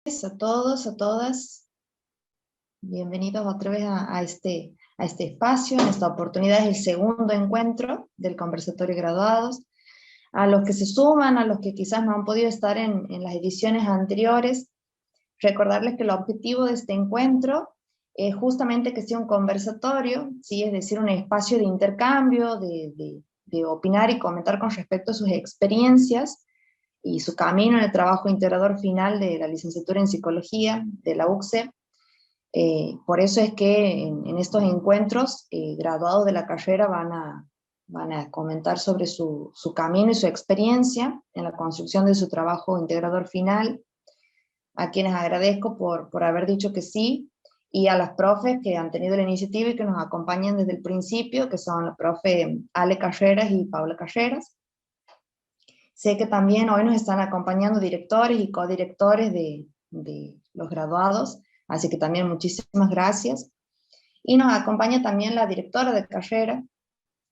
a todos, a todas. Bienvenidos otra vez a este espacio. En esta oportunidad es el segundo encuentro del conversatorio de graduados. A los que se suman, a los que quizás no han podido estar en las ediciones anteriores, recordarles que el objetivo de este encuentro es justamente que sea un conversatorio, ¿sí? Es decir, un espacio de intercambio, de opinar y comentar con respecto a sus experiencias y su camino en el trabajo integrador final de la licenciatura en psicología de la UCSE. Por eso es que en estos encuentros, graduados de la carrera van a comentar sobre su camino y su experiencia en la construcción de su trabajo integrador final, a quienes agradezco por haber dicho que sí, y a las profes que han tenido la iniciativa y que nos acompañan desde el principio, que son la profe Ale Carreras y Paula Carreras. Sé que también hoy nos están acompañando directores y codirectores de los graduados, así que también muchísimas gracias. Y nos acompaña también la directora de carrera,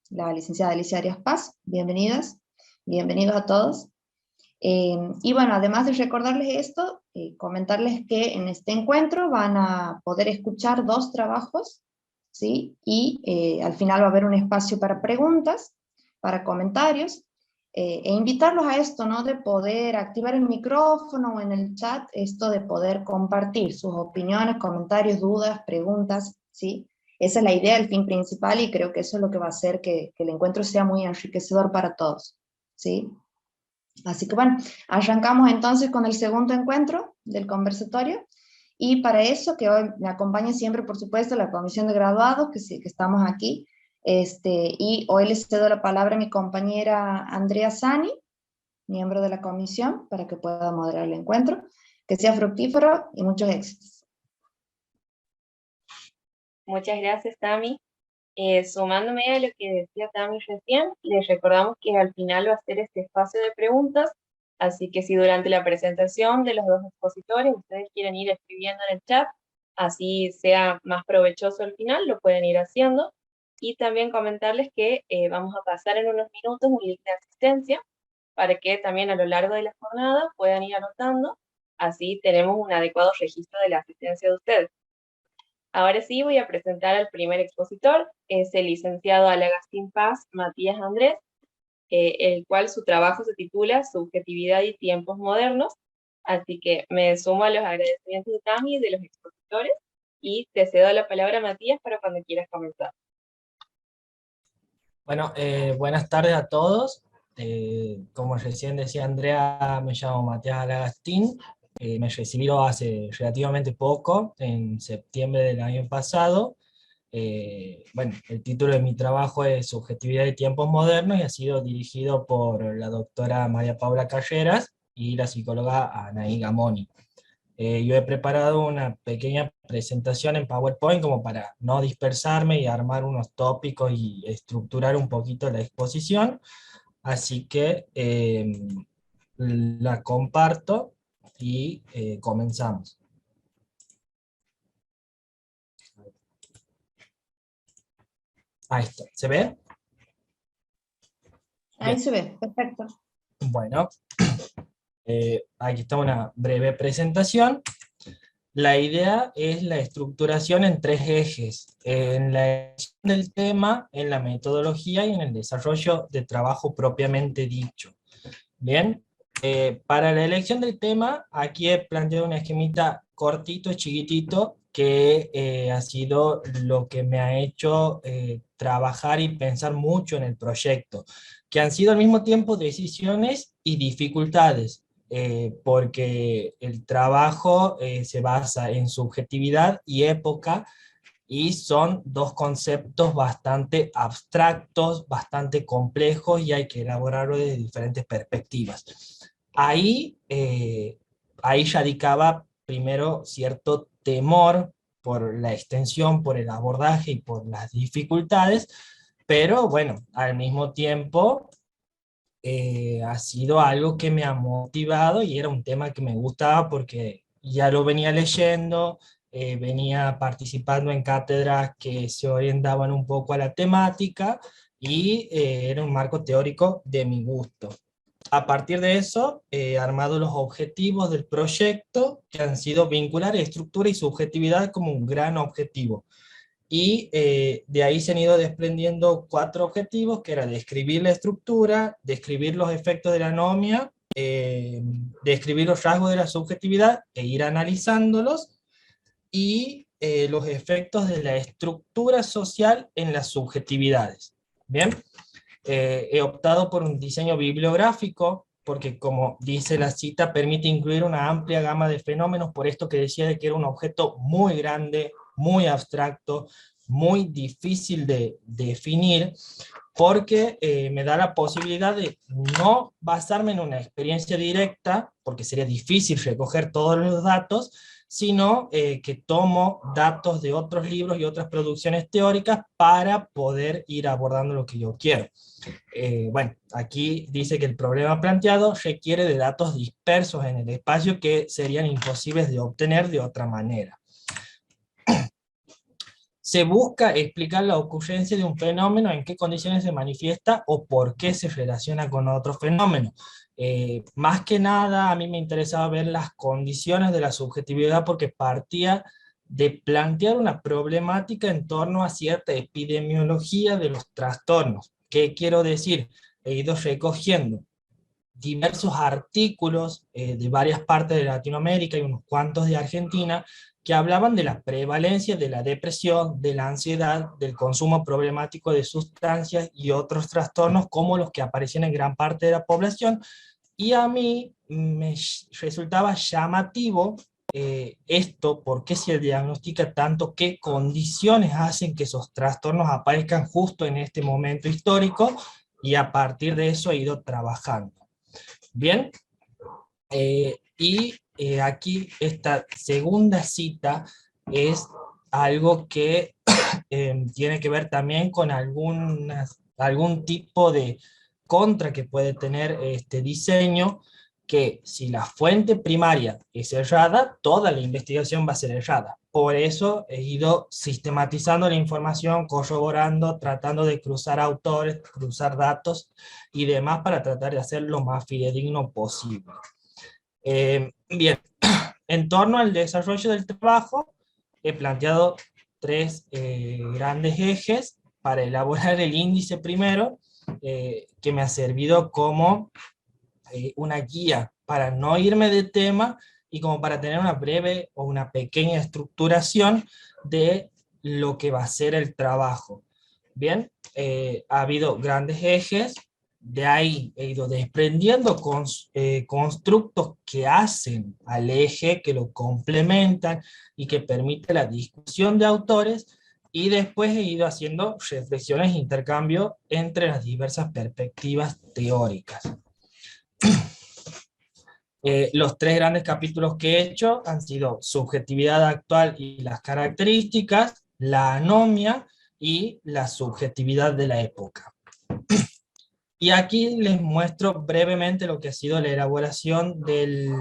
la licenciada Alicia Arias Paz. Bienvenidas, bienvenidos a todos. Y bueno, además de recordarles esto, comentarles que en este encuentro van a poder escuchar 2 trabajos, ¿sí? Y al final va a haber un espacio para preguntas, para comentarios, e invitarlos a esto, ¿no? De poder activar el micrófono o en el chat, esto de poder compartir sus opiniones, comentarios, dudas, preguntas, ¿sí? Esa es la idea, el fin principal, y creo que eso es lo que va a hacer que el encuentro sea muy enriquecedor para todos, ¿sí? Así que bueno, arrancamos entonces con el segundo encuentro del conversatorio, y para eso, que hoy me acompaña siempre, por supuesto, la comisión de graduados, que sí, que estamos aquí, y hoy les cedo la palabra a mi compañera Andrea Sani, miembro de la comisión, para que pueda moderar el encuentro. Que sea fructífero y muchos éxitos. Muchas gracias, Tami. Sumándome a lo que decía Tami recién, les recordamos que al final va a ser este espacio de preguntas, así que si durante la presentación de los 2 expositores ustedes quieren ir escribiendo en el chat, así sea más provechoso al final, lo pueden ir haciendo. Y también comentarles que vamos a pasar en unos minutos un link de asistencia, para que también a lo largo de la jornada puedan ir anotando, así tenemos un adecuado registro de la asistencia de ustedes. Ahora sí voy a presentar al primer expositor, es el licenciado Alagustín Paz Matías Andrés, el cual su trabajo se titula Subjetividad y tiempos modernos, así que me sumo a los agradecimientos de Tami y de los expositores, y te cedo la palabra, Matías, para cuando quieras comenzar. Bueno, buenas tardes a todos. Como recién decía Andrea, me llamo Matías Alagastín. Me recibí hace relativamente poco, en septiembre del año pasado. Bueno, el título de mi trabajo es Subjetividad y tiempos modernos y ha sido dirigido por la doctora María Paula Carreras y la psicóloga Anaí Gamoni. Yo he preparado una pequeña presentación en PowerPoint como para no dispersarme y armar unos tópicos y estructurar un poquito la exposición, así que la comparto y comenzamos. Ahí está, ¿se ve? Ahí se ve, perfecto. Bueno, aquí está una breve presentación. La idea es la estructuración en 3 ejes, en la elección del tema, en la metodología y en el desarrollo de trabajo propiamente dicho. Bien, para la elección del tema, aquí he planteado un esquemita cortito, chiquitito, que ha sido lo que me ha hecho trabajar y pensar mucho en el proyecto, que han sido al mismo tiempo decisiones y dificultades, porque el trabajo se basa en subjetividad y época, y son 2 conceptos bastante abstractos, bastante complejos, y hay que elaborarlo desde diferentes perspectivas. Ahí radicaba primero cierto temor por la extensión, por el abordaje y por las dificultades, pero bueno, al mismo tiempo ha sido algo que me ha motivado y era un tema que me gustaba porque ya lo venía leyendo, venía participando en cátedras que se orientaban un poco a la temática y era un marco teórico de mi gusto. A partir de eso, he armado los objetivos del proyecto, que han sido vincular estructura y subjetividad como un gran objetivo. Y de ahí se han ido desprendiendo 4 objetivos, que era describir la estructura, describir los efectos de la anomia, describir los rasgos de la subjetividad e ir analizándolos, y los efectos de la estructura social en las subjetividades. Bien, he optado por un diseño bibliográfico, porque como dice la cita, permite incluir una amplia gama de fenómenos, por esto que decía de que era un objeto muy grande, muy abstracto, muy difícil de definir, porque me da la posibilidad de no basarme en una experiencia directa, porque sería difícil recoger todos los datos, sino que tomo datos de otros libros y otras producciones teóricas para poder ir abordando lo que yo quiero. Bueno, aquí dice que el problema planteado requiere de datos dispersos en el espacio que serían imposibles de obtener de otra manera. Se busca explicar la ocurrencia de un fenómeno, en qué condiciones se manifiesta o por qué se relaciona con otro fenómeno. Más que nada, a mí me interesaba ver las condiciones de la subjetividad, porque partía de plantear una problemática en torno a cierta epidemiología de los trastornos. ¿Qué quiero decir? He ido recogiendo diversos artículos de varias partes de Latinoamérica y unos cuantos de Argentina, que hablaban de la prevalencia de la depresión, de la ansiedad, del consumo problemático de sustancias y otros trastornos como los que aparecían en gran parte de la población, y a mí me resultaba llamativo esto, porque se diagnostica tanto, qué condiciones hacen que esos trastornos aparezcan justo en este momento histórico, y a partir de eso he ido trabajando. Bien, aquí esta segunda cita es algo que tiene que ver también con algún tipo de contra que puede tener este diseño, que si la fuente primaria es errada, toda la investigación va a ser errada. Por eso he ido sistematizando la información, corroborando, tratando de cruzar autores, cruzar datos y demás, para tratar de hacer lo más fidedigno posible. Bien, en torno al desarrollo del trabajo, he planteado 3 grandes ejes para elaborar el índice primero, que me ha servido como una guía para no irme de tema, y como para tener una breve o una pequeña estructuración de lo que va a ser el trabajo. Bien, ha habido grandes ejes, de ahí he ido desprendiendo constructos que hacen al eje, que lo complementan y que permite la discusión de autores, y después he ido haciendo reflexiones e intercambio entre las diversas perspectivas teóricas. Los 3 grandes capítulos que he hecho han sido subjetividad actual y las características, la anomia y la subjetividad de la época. Y aquí les muestro brevemente lo que ha sido la elaboración del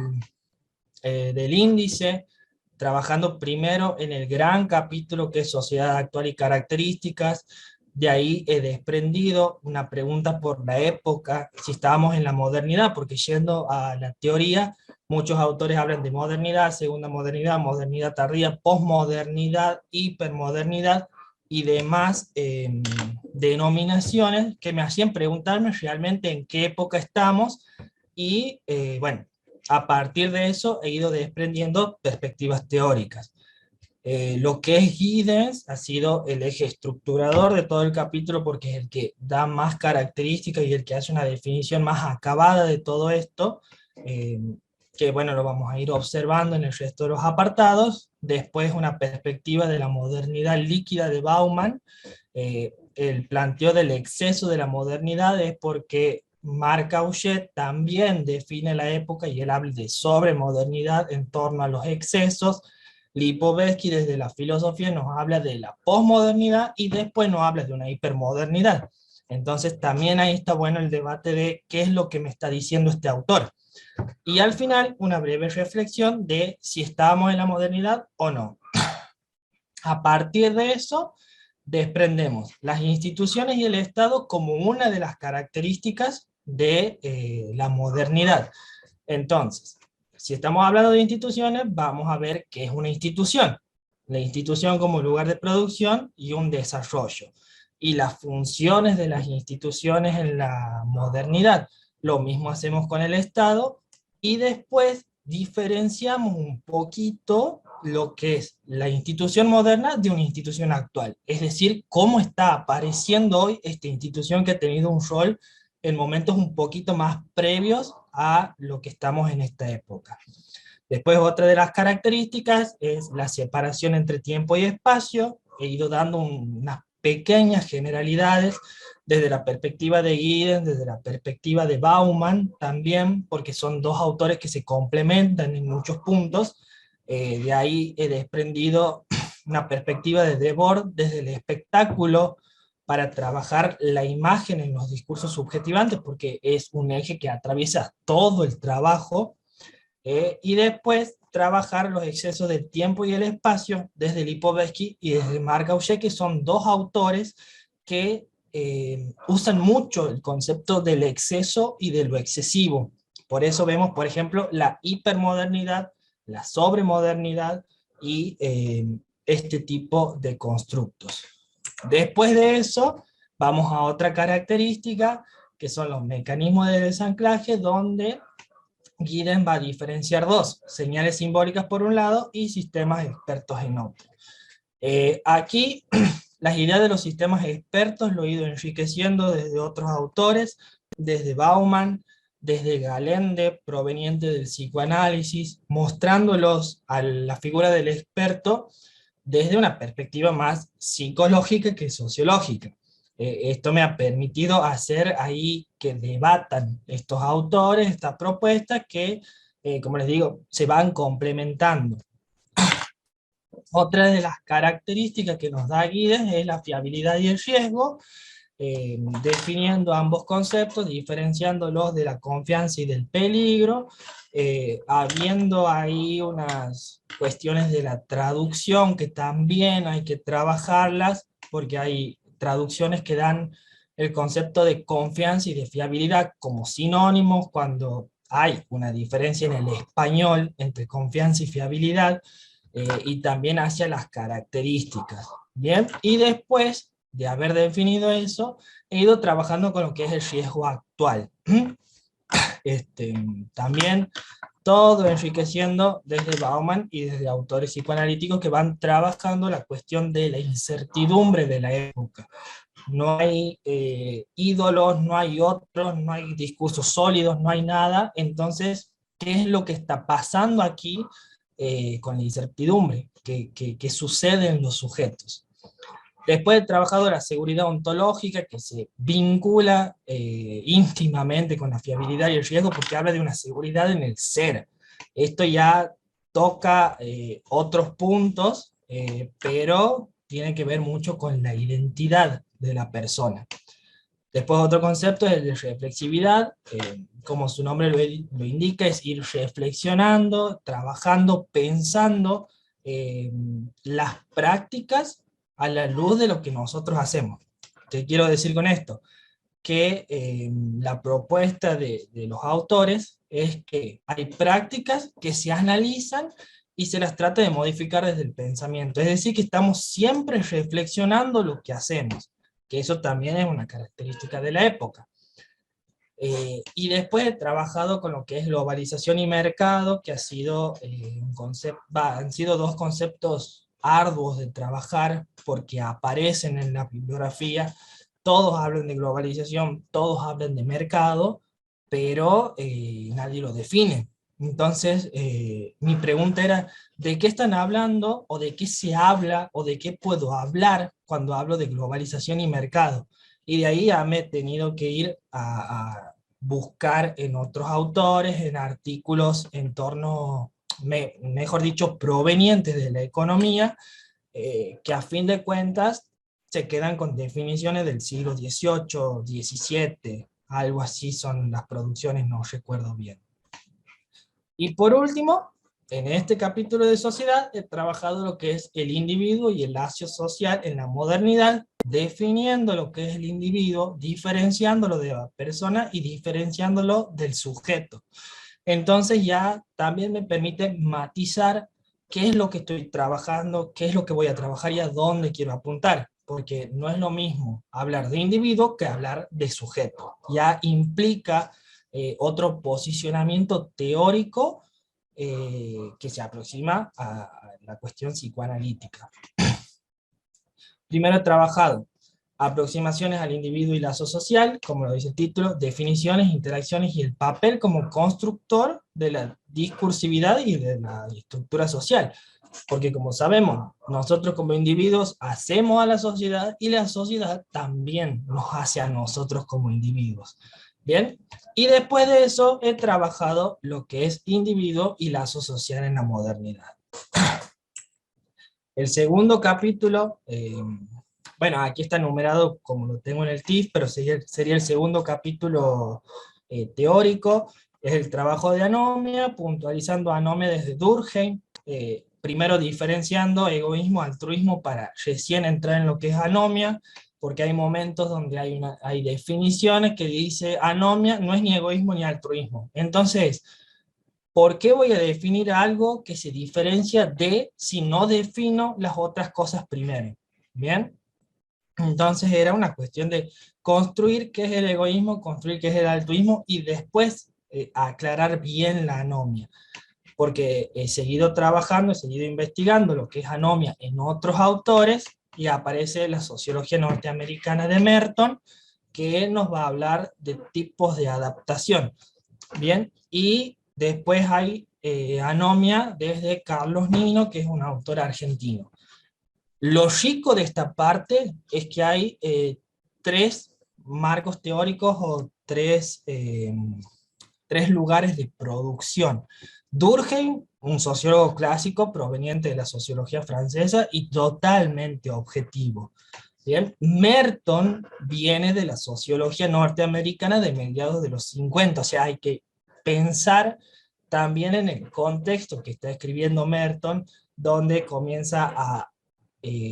índice, trabajando primero en el gran capítulo que es sociedad actual y características. De ahí he desprendido una pregunta por la época, si estábamos en la modernidad, porque yendo a la teoría, muchos autores hablan de modernidad, segunda modernidad, modernidad tardía, posmodernidad, hipermodernidad y demás denominaciones que me hacían preguntarme realmente en qué época estamos, y bueno, a partir de eso he ido desprendiendo perspectivas teóricas. Lo que es Giddens ha sido el eje estructurador de todo el capítulo, porque es el que da más características y el que hace una definición más acabada de todo esto, que bueno, lo vamos a ir observando en el resto de los apartados. Después una perspectiva de la modernidad líquida de Bauman. El planteo del exceso de la modernidad es porque Marc Auger también define la época, y él habla de sobremodernidad en torno a los excesos. Lipovetsky desde la filosofía nos habla de la posmodernidad, y después nos habla de una hipermodernidad. Entonces también ahí está bueno el debate de qué es lo que me está diciendo este autor. Y al final una breve reflexión de si estábamos en la modernidad o no. A partir de eso desprendemos las instituciones y el Estado como una de las características de la modernidad. Entonces, si estamos hablando de instituciones, vamos a ver qué es una institución. La institución como lugar de producción y un desarrollo. Y las funciones de las instituciones en la modernidad. Lo mismo hacemos con el Estado, y después diferenciamos un poquito lo que es la institución moderna de una institución actual. Es decir, cómo está apareciendo hoy esta institución que ha tenido un rol en momentos un poquito más previos a lo que estamos en esta época. Después, otra de las características es la separación entre tiempo y espacio. He ido dando unas pequeñas generalidades desde la perspectiva de Giddens, desde la perspectiva de Bauman también, porque son dos autores que se complementan en muchos puntos. De ahí he desprendido una perspectiva de Debord desde el espectáculo, para trabajar la imagen en los discursos subjetivantes, porque es un eje que atraviesa todo el trabajo, y después trabajar los excesos del tiempo y el espacio desde Lipovetsky y desde Marc Augé, que son dos autores que usan mucho el concepto del exceso y de lo excesivo. Por eso vemos, por ejemplo, la hipermodernidad, la sobremodernidad y este tipo de constructos. Después de eso, vamos a otra característica, que son los mecanismos de desanclaje, donde Giddens va a diferenciar dos: señales simbólicas por un lado y sistemas expertos en otro. Aquí las ideas de los sistemas expertos lo he ido enriqueciendo desde otros autores, desde Bauman, desde Galende, proveniente del psicoanálisis, mostrándolos a la figura del experto desde una perspectiva más psicológica que sociológica. Esto me ha permitido hacer ahí que debatan estos autores, estas propuestas que, como les digo, se van complementando. Otra de las características que nos da Giddens es la fiabilidad y el riesgo, definiendo ambos conceptos, diferenciándolos de la confianza y del peligro, habiendo ahí unas cuestiones de la traducción que también hay que trabajarlas, porque hay traducciones que dan el concepto de confianza y de fiabilidad como sinónimos, cuando hay una diferencia en el español entre confianza y fiabilidad, y también hacia las características. Bien, y después de haber definido eso, he ido trabajando con lo que es el riesgo actual. También todo enriqueciendo desde Bauman y desde autores psicoanalíticos que van trabajando la cuestión de la incertidumbre de la época. No hay ídolos, no hay otros, no hay discursos sólidos, no hay nada. Entonces, ¿qué es lo que está pasando aquí con la incertidumbre? ¿Qué sucede en los sujetos? Después he trabajado la seguridad ontológica, que se vincula íntimamente con la fiabilidad y el riesgo, porque habla de una seguridad en el ser. Esto ya toca otros puntos, pero tiene que ver mucho con la identidad de la persona. Después otro concepto es el de reflexividad, como su nombre lo indica, es ir reflexionando, trabajando, pensando las prácticas a la luz de lo que nosotros hacemos. ¿Qué quiero decir con esto? Que la propuesta de los autores es que hay prácticas que se analizan y se las trata de modificar desde el pensamiento. Es decir, que estamos siempre reflexionando lo que hacemos, que eso también es una característica de la época. Y después he trabajado con lo que es globalización y mercado, que ha sido, han sido dos conceptos arduos de trabajar, porque aparecen en la bibliografía. Todos hablan de globalización, todos hablan de mercado, pero nadie lo define. Entonces, mi pregunta era, ¿de qué están hablando, o de qué se habla, o de qué puedo hablar cuando hablo de globalización y mercado? Y de ahí ya me he tenido que ir a buscar en otros autores, en artículos en torno, mejor dicho, provenientes de la economía, que a fin de cuentas se quedan con definiciones del siglo XVIII, XVII, algo así son las producciones, no recuerdo bien. Y por último, en este capítulo de sociedad he trabajado lo que es el individuo y el lazo social en la modernidad, definiendo lo que es el individuo, diferenciándolo de la persona y diferenciándolo del sujeto. Entonces ya también me permite matizar qué es lo que estoy trabajando, qué es lo que voy a trabajar y a dónde quiero apuntar, porque no es lo mismo hablar de individuo que hablar de sujeto. Ya implica otro posicionamiento teórico que se aproxima a la cuestión psicoanalítica. Primero he trabajado aproximaciones al individuo y lazo social, como lo dice el título, definiciones, interacciones y el papel como constructor de la discursividad y de la estructura social. Porque como sabemos, nosotros como individuos hacemos a la sociedad y la sociedad también nos hace a nosotros como individuos. Bien, y después de eso he trabajado lo que es individuo y lazo social en la modernidad. El segundo capítulo, bueno, aquí está numerado como lo tengo en el TIF, pero sería el segundo capítulo teórico, es el trabajo de anomia, puntualizando anomia desde Durkheim, primero diferenciando egoísmo, altruismo, para recién entrar en lo que es anomia, porque hay momentos donde hay definiciones que dice anomia no es ni egoísmo ni altruismo. Entonces, ¿por qué voy a definir algo que se diferencia de si no defino las otras cosas primero? ¿Bien? Entonces era una cuestión de construir qué es el egoísmo, construir qué es el altruismo y después aclarar bien la anomia. Porque he seguido trabajando, he seguido investigando lo que es anomia en otros autores y aparece la sociología norteamericana de Merton, que nos va a hablar de tipos de adaptación. Bien, y después hay anomia desde Carlos Nino, que es un autor argentino. Lo rico de esta parte es que hay tres marcos teóricos o tres lugares de producción. Durkheim, un sociólogo clásico proveniente de la sociología francesa y totalmente objetivo. Bien, Merton viene de la sociología norteamericana de mediados de los 50, o sea, hay que pensar también en el contexto que está escribiendo Merton, donde comienza a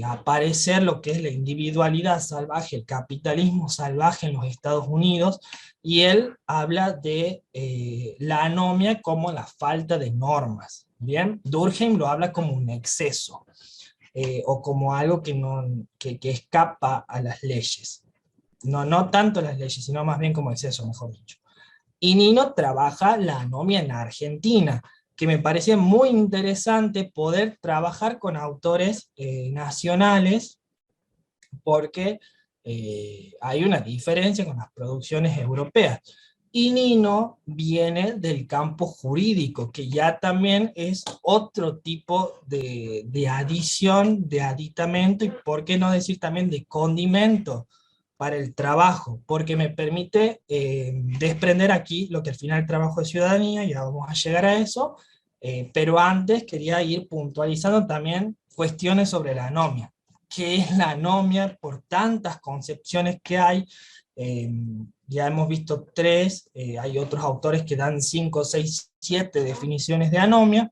aparecer lo que es la individualidad salvaje, el capitalismo salvaje en los Estados Unidos, y él habla de la anomia como la falta de normas. Bien, Durkheim lo habla como un exceso. O como algo que escapa a las leyes. No tanto las leyes, sino más bien como exceso, mejor dicho. Y Nino trabaja la anomia en Argentina, que me parecía muy interesante poder trabajar con autores nacionales, porque hay una diferencia con las producciones europeas. Y Nino viene del campo jurídico, que ya también es otro tipo de adición, de aditamento, y por qué no decir también de condimento para el trabajo, porque me permite desprender aquí lo que al final es el trabajo de ciudadanía, ya vamos a llegar a eso, pero antes quería ir puntualizando también cuestiones sobre la anomia. ¿Qué es la anomia? Por tantas concepciones que hay, ya hemos visto tres, hay otros autores que dan 5, 6, 7 definiciones de anomia.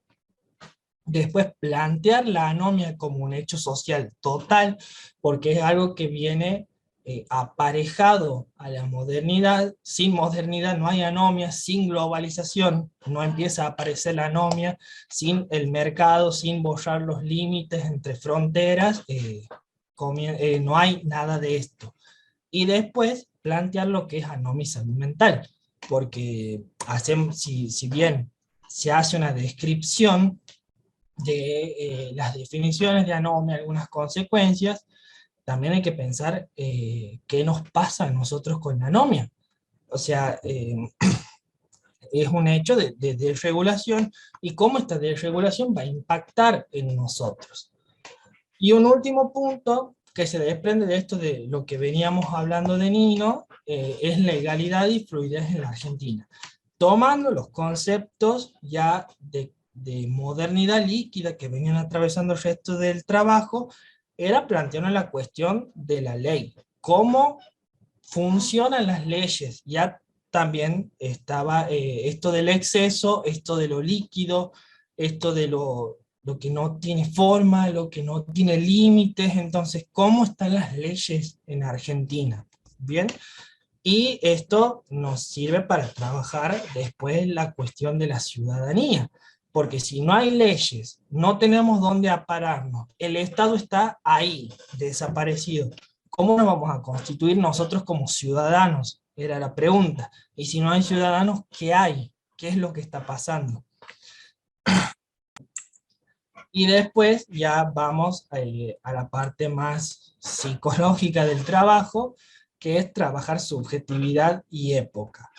Después plantear la anomia como un hecho social total, porque es algo que viene aparejado a la modernidad. Sin modernidad no hay anomia, sin globalización no empieza a aparecer la anomia, sin el mercado, sin borrar los límites entre fronteras, no hay nada de esto. Y después plantear lo que es anomia y salud mental, porque si bien se hace una descripción de las definiciones de anomia, algunas consecuencias, también hay que pensar qué nos pasa a nosotros con la anomia. O sea, es un hecho de desregulación y cómo esta desregulación va a impactar en nosotros. Y un último punto que se desprende de esto, de lo que veníamos hablando de Nino, es legalidad y fluidez en la Argentina. Tomando los conceptos ya de modernidad líquida que venían atravesando el resto del trabajo, era planteando la cuestión de la ley. ¿Cómo funcionan las leyes? Ya también estaba esto del exceso, esto de lo líquido, esto de lo que no tiene forma, lo que no tiene límites. Entonces, ¿cómo están las leyes en Argentina? Bien, y esto nos sirve para trabajar después la cuestión de la ciudadanía, porque si no hay leyes, no tenemos dónde apararnos, el Estado está ahí, desaparecido. ¿Cómo nos vamos a constituir nosotros como ciudadanos? Era la pregunta. Y si no hay ciudadanos, ¿qué hay? ¿Qué es lo que está pasando? Y después ya vamos a la parte más psicológica del trabajo, que es trabajar subjetividad y época.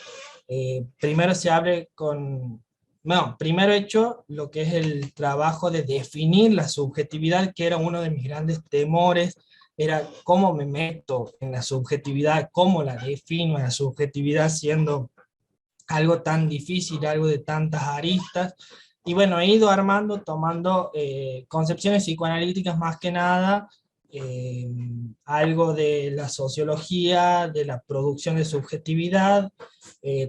Primero se abre con, bueno, primero he hecho lo que es el trabajo de definir la subjetividad, que era uno de mis grandes temores, era cómo me meto en la subjetividad, cómo la defino la subjetividad siendo algo tan difícil, algo de tantas aristas. Y bueno, he ido armando, tomando concepciones psicoanalíticas más que nada, eh, algo de la sociología, de la producción de subjetividad,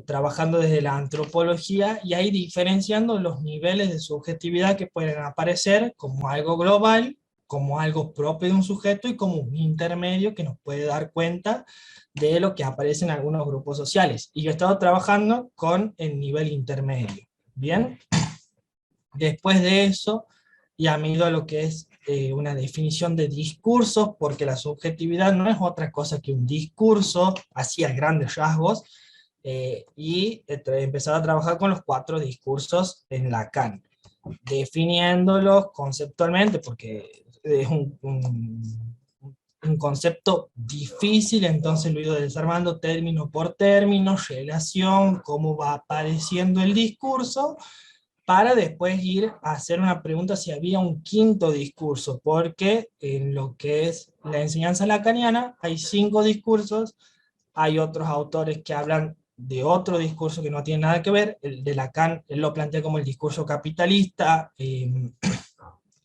trabajando desde la antropología y ahí diferenciando los niveles de subjetividad que pueden aparecer como algo global, como algo propio de un sujeto y como un intermedio que nos puede dar cuenta de lo que aparece en algunos grupos sociales. Y yo he estado trabajando con el nivel intermedio. Bien, después de eso ya me he ido a lo que es una definición de discursos, porque la subjetividad no es otra cosa que un discurso, así a grandes rasgos, y he empezado a trabajar con los 4 discursos en Lacan, definiéndolos conceptualmente, porque es un concepto difícil, entonces lo he ido desarmando término por término, relación, cómo va apareciendo el discurso, para después ir a hacer una pregunta si había un quinto discurso, porque en lo que es la enseñanza lacaniana hay 5 discursos, hay otros autores que hablan de otro discurso que no tiene nada que ver, el de Lacan él lo plantea como el discurso capitalista,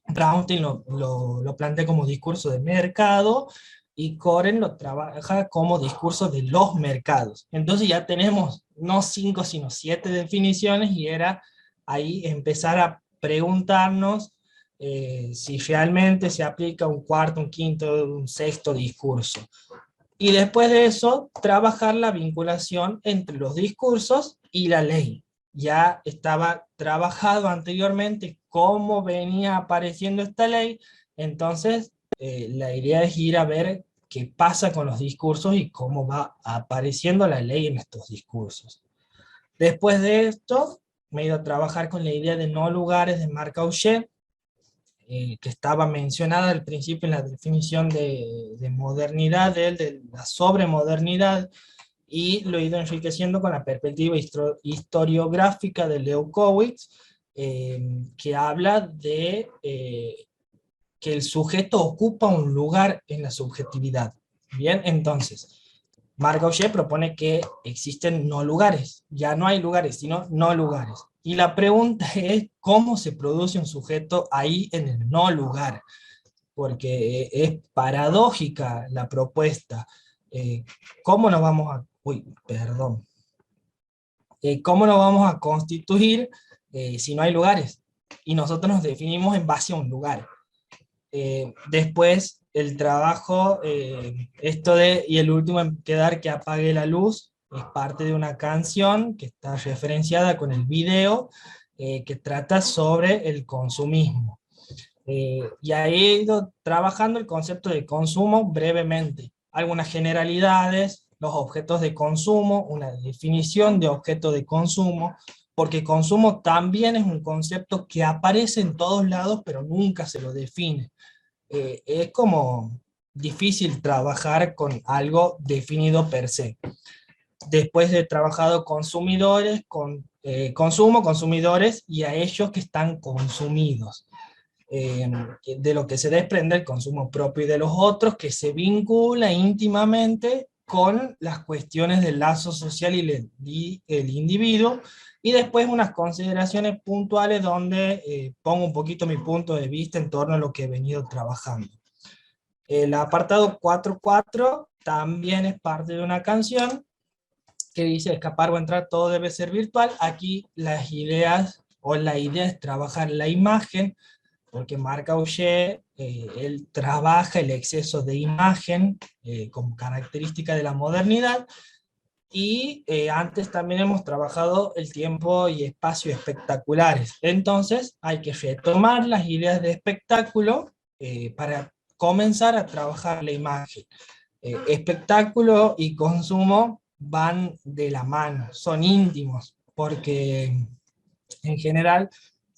Brownstein lo plantea como discurso de mercado, y Koren lo trabaja como discurso de los mercados. Entonces ya tenemos no 5 sino 7 definiciones, y era ahí empezar a preguntarnos si realmente se aplica un cuarto, un quinto, un sexto discurso. Y después de eso, trabajar la vinculación entre los discursos y la ley. Ya estaba trabajado anteriormente cómo venía apareciendo esta ley, entonces la idea es ir a ver qué pasa con los discursos y cómo va apareciendo la ley en estos discursos. Después de esto, me he ido a trabajar con la idea de no lugares de Marc Augé, que estaba mencionada al principio en la definición de modernidad de la sobremodernidad, y lo he ido enriqueciendo con la perspectiva historiográfica de Leukowicz, que habla de que el sujeto ocupa un lugar en la subjetividad. Bien, entonces, Marc Augé propone que existen no lugares, ya no hay lugares, sino no lugares. Y la pregunta es, ¿cómo se produce un sujeto ahí en el no lugar? Porque es paradójica la propuesta. ¿Cómo nos vamos a... Uy, perdón. ¿Cómo nos vamos a constituir si no hay lugares? Y nosotros nos definimos en base a un lugar. Después el trabajo, esto de, y el último en quedar que apague la luz, es parte de una canción que está referenciada con el video, que trata sobre el consumismo. Y ahí he ido trabajando el concepto de consumo brevemente, algunas generalidades, los objetos de consumo, una definición de objeto de consumo, porque consumo también es un concepto que aparece en todos lados, pero nunca se lo define. Es como difícil trabajar con algo definido per se. Después de trabajado consumidores, con consumo, consumidores y a ellos que están consumidos. De lo que se desprende el consumo propio y de los otros, que se vincula íntimamente con las cuestiones del lazo social y el individuo, y después unas consideraciones puntuales donde pongo un poquito mi punto de vista en torno a lo que he venido trabajando. El apartado 4.4 también es parte de una canción que dice escapar o entrar, todo debe ser virtual. Aquí las ideas o la idea es trabajar la imagen, porque Marc Augé, él trabaja el exceso de imagen como característica de la modernidad, y antes también hemos trabajado el tiempo y espacio espectaculares. Entonces hay que retomar las ideas de espectáculo para comenzar a trabajar la imagen. Espectáculo y consumo van de la mano, son íntimos, porque en general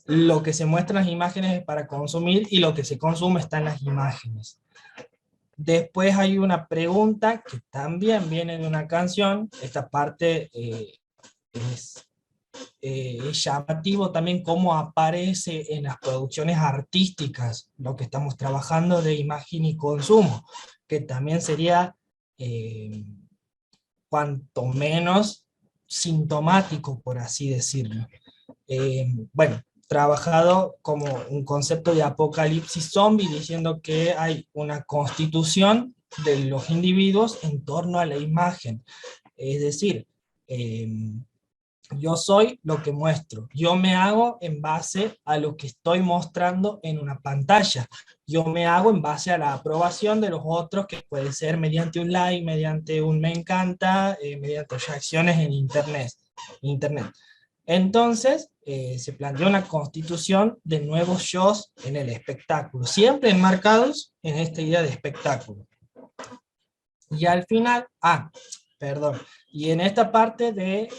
lo que se muestra en las imágenes es para consumir y lo que se consume está en las imágenes. Después hay una pregunta que también viene de una canción. Esta parte es llamativo también cómo aparece en las producciones artísticas lo que estamos trabajando de imagen y consumo, que también sería cuanto menos sintomático, por así decirlo. Bueno, trabajado como un concepto de apocalipsis zombie, diciendo que hay una constitución de los individuos en torno a la imagen. Es decir, yo soy lo que muestro, yo me hago en base a lo que estoy mostrando en una pantalla, yo me hago en base a la aprobación de los otros, que puede ser mediante un like, mediante un me encanta, mediante reacciones en internet. Entonces, se planteó una constitución de nuevos shows en el espectáculo, siempre enmarcados en esta idea de espectáculo. Y al final, perdón, y en esta parte de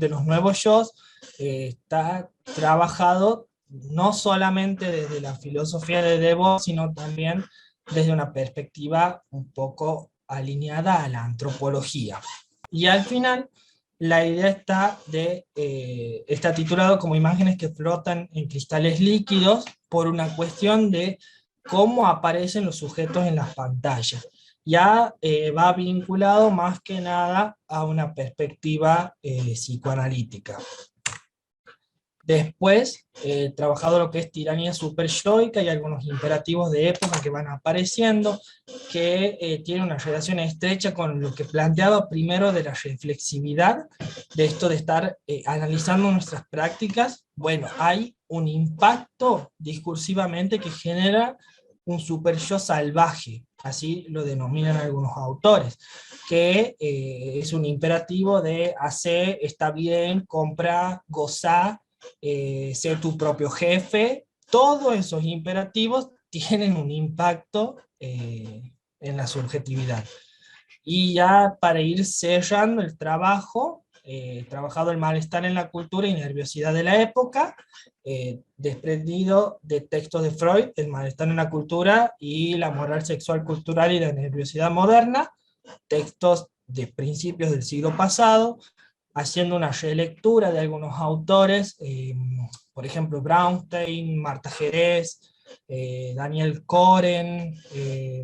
los nuevos shows, está trabajado no solamente desde la filosofía de Debord, sino también desde una perspectiva un poco alineada a la antropología. Y al final, la idea está titulado como imágenes que flotan en cristales líquidos, por una cuestión de cómo aparecen los sujetos en las pantallas. Ya va vinculado más que nada a una perspectiva psicoanalítica. Después, trabajado lo que es tiranía superyoica y algunos imperativos de época que van apareciendo, que tiene una relación estrecha con lo que planteaba primero de la reflexividad, de esto de estar analizando nuestras prácticas. Bueno, hay un impacto discursivamente que genera un super yo salvaje, así lo denominan algunos autores, que es un imperativo de hacer, está bien, compra, gozar, ser tu propio jefe. Todos esos imperativos tienen un impacto en la subjetividad. Y ya para ir cerrando el trabajo, trabajado el malestar en la cultura y nerviosidad de la época, desprendido de textos de Freud, el malestar en la cultura y la moral sexual cultural y la nerviosidad moderna, textos de principios del siglo pasado, haciendo una relectura de algunos autores, por ejemplo Braunstein, Marta Jerez, Daniel Koren,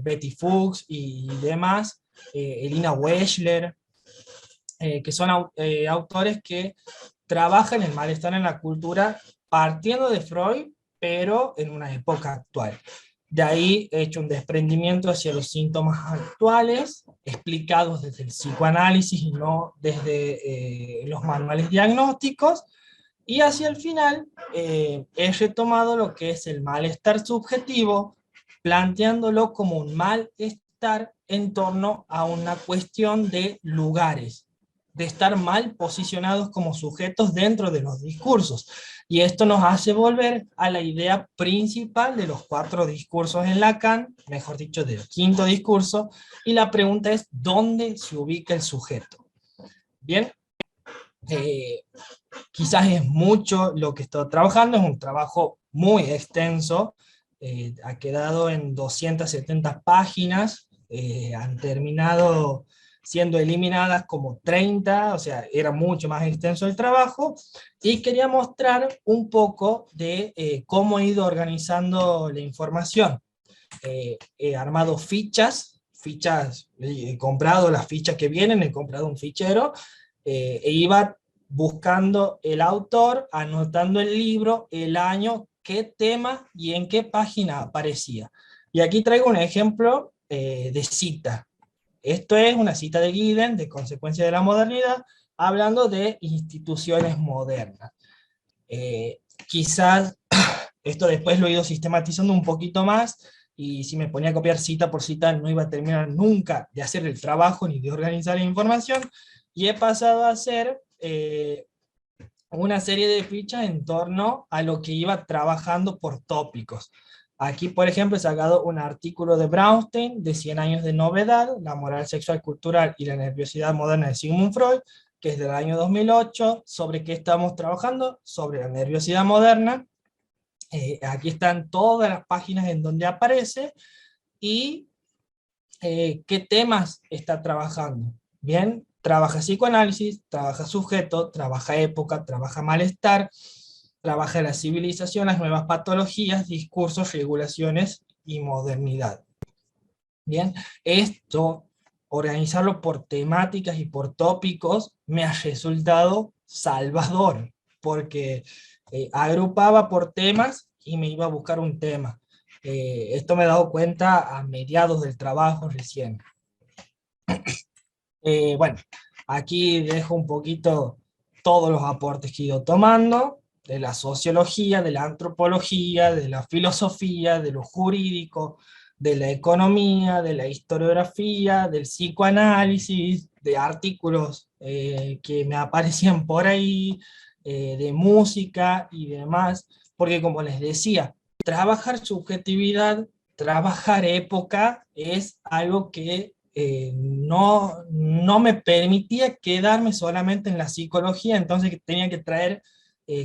Betty Fuchs y demás, Elina Weschler, que son autores que trabajan el malestar en la cultura partiendo de Freud, pero en una época actual. De ahí he hecho un desprendimiento hacia los síntomas actuales, explicados desde el psicoanálisis y no desde los manuales diagnósticos, y hacia el final he retomado lo que es el malestar subjetivo, planteándolo como un malestar en torno a una cuestión de lugares, de estar mal posicionados como sujetos dentro de los discursos. Y esto nos hace volver a la idea principal de los 4 discursos en Lacan, mejor dicho, del 5º discurso, y la pregunta es, ¿dónde se ubica el sujeto? Bien, quizás es mucho lo que estoy trabajando, es un trabajo muy extenso, ha quedado en 270 páginas, han terminado siendo eliminadas como 30, o sea, era mucho más extenso el trabajo, y quería mostrar un poco de cómo he ido organizando la información. He armado fichas, he comprado las fichas que vienen, he comprado un fichero, e iba buscando el autor, anotando el libro, el año, qué tema y en qué página aparecía. Y aquí traigo un ejemplo de cita. Esto es una cita de Giddens, de Consecuencia de la Modernidad, hablando de instituciones modernas. Quizás esto después lo he ido sistematizando un poquito más, y si me ponía a copiar cita por cita no iba a terminar nunca de hacer el trabajo ni de organizar la información, y he pasado a hacer una serie de fichas en torno a lo que iba trabajando por tópicos. Aquí, por ejemplo, he sacado un artículo de Brownstein de 100 años de novedad, la moral sexual cultural y la nerviosidad moderna de Sigmund Freud, que es del año 2008, sobre qué estamos trabajando, sobre la nerviosidad moderna. Aquí están todas las páginas en donde aparece, y qué temas está trabajando. Bien, trabaja psicoanálisis, trabaja sujeto, trabaja época, trabaja malestar, trabaja la civilización, las nuevas patologías, discursos, regulaciones y modernidad. Bien, esto, organizarlo por temáticas y por tópicos, me ha resultado salvador, porque agrupaba por temas y me iba a buscar un tema. Esto me he dado cuenta a mediados del trabajo recién. Bueno, aquí dejo un poquito todos los aportes que he ido tomando, de la sociología, de la antropología, de la filosofía, de lo jurídico, de la economía, de la historiografía, del psicoanálisis, de artículos que me aparecían por ahí, de música y demás, porque como les decía, trabajar subjetividad, trabajar época, es algo que no me permitía quedarme solamente en la psicología, entonces tenía que traer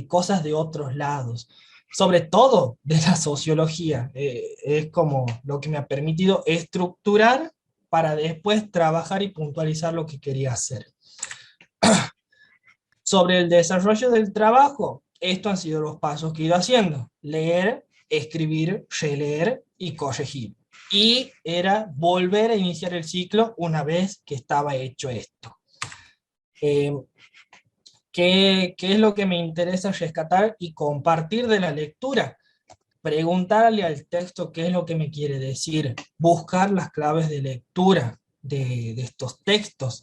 cosas de otros lados, sobre todo de la sociología. Es como lo que me ha permitido estructurar para después trabajar y puntualizar lo que quería hacer. Sobre el desarrollo del trabajo, estos han sido los pasos que he ido haciendo: leer, escribir, releer y corregir. Y era volver a iniciar el ciclo una vez que estaba hecho esto. ¿Qué es lo que me interesa rescatar y compartir de la lectura? Preguntarle al texto qué es lo que me quiere decir, buscar las claves de lectura de estos textos,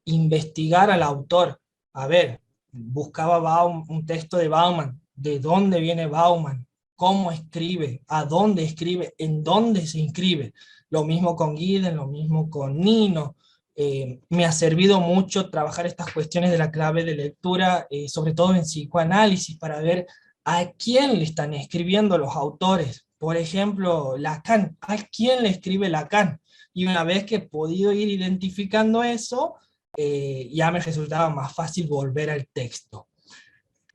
investigar al autor. A ver, buscaba un texto de Bauman, ¿de dónde viene Bauman? ¿Cómo escribe? ¿A dónde escribe? ¿En dónde se inscribe? Lo mismo con Gieden, lo mismo con Nino. Me ha servido mucho trabajar estas cuestiones de la clave de lectura, sobre todo en psicoanálisis, para ver a quién le están escribiendo los autores. Por ejemplo, Lacan, ¿a quién le escribe Lacan? Y una vez que he podido ir identificando eso, ya me resultaba más fácil volver al texto.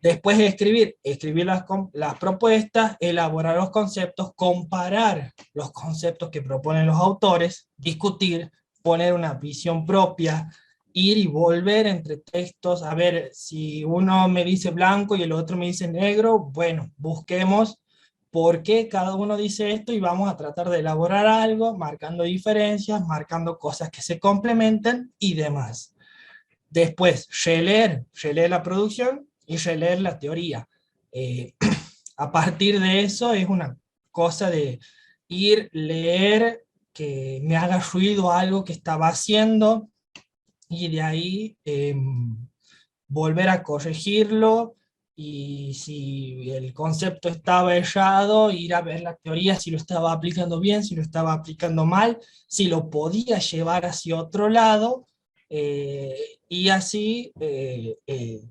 Después de escribir las propuestas, elaborar los conceptos, comparar los conceptos que proponen los autores, discutir, poner una visión propia, ir y volver entre textos, a ver si uno me dice blanco y el otro me dice negro, bueno, busquemos por qué cada uno dice esto y vamos a tratar de elaborar algo, marcando diferencias, marcando cosas que se complementen y demás. Después, releer la producción y releer la teoría. Eh, a partir de eso es una cosa de ir, leer, que me haga ruido algo que estaba haciendo, y de ahí volver a corregirlo, y si el concepto estaba errado, ir a ver la teoría, si lo estaba aplicando bien, si lo estaba aplicando mal, si lo podía llevar hacia otro lado, y así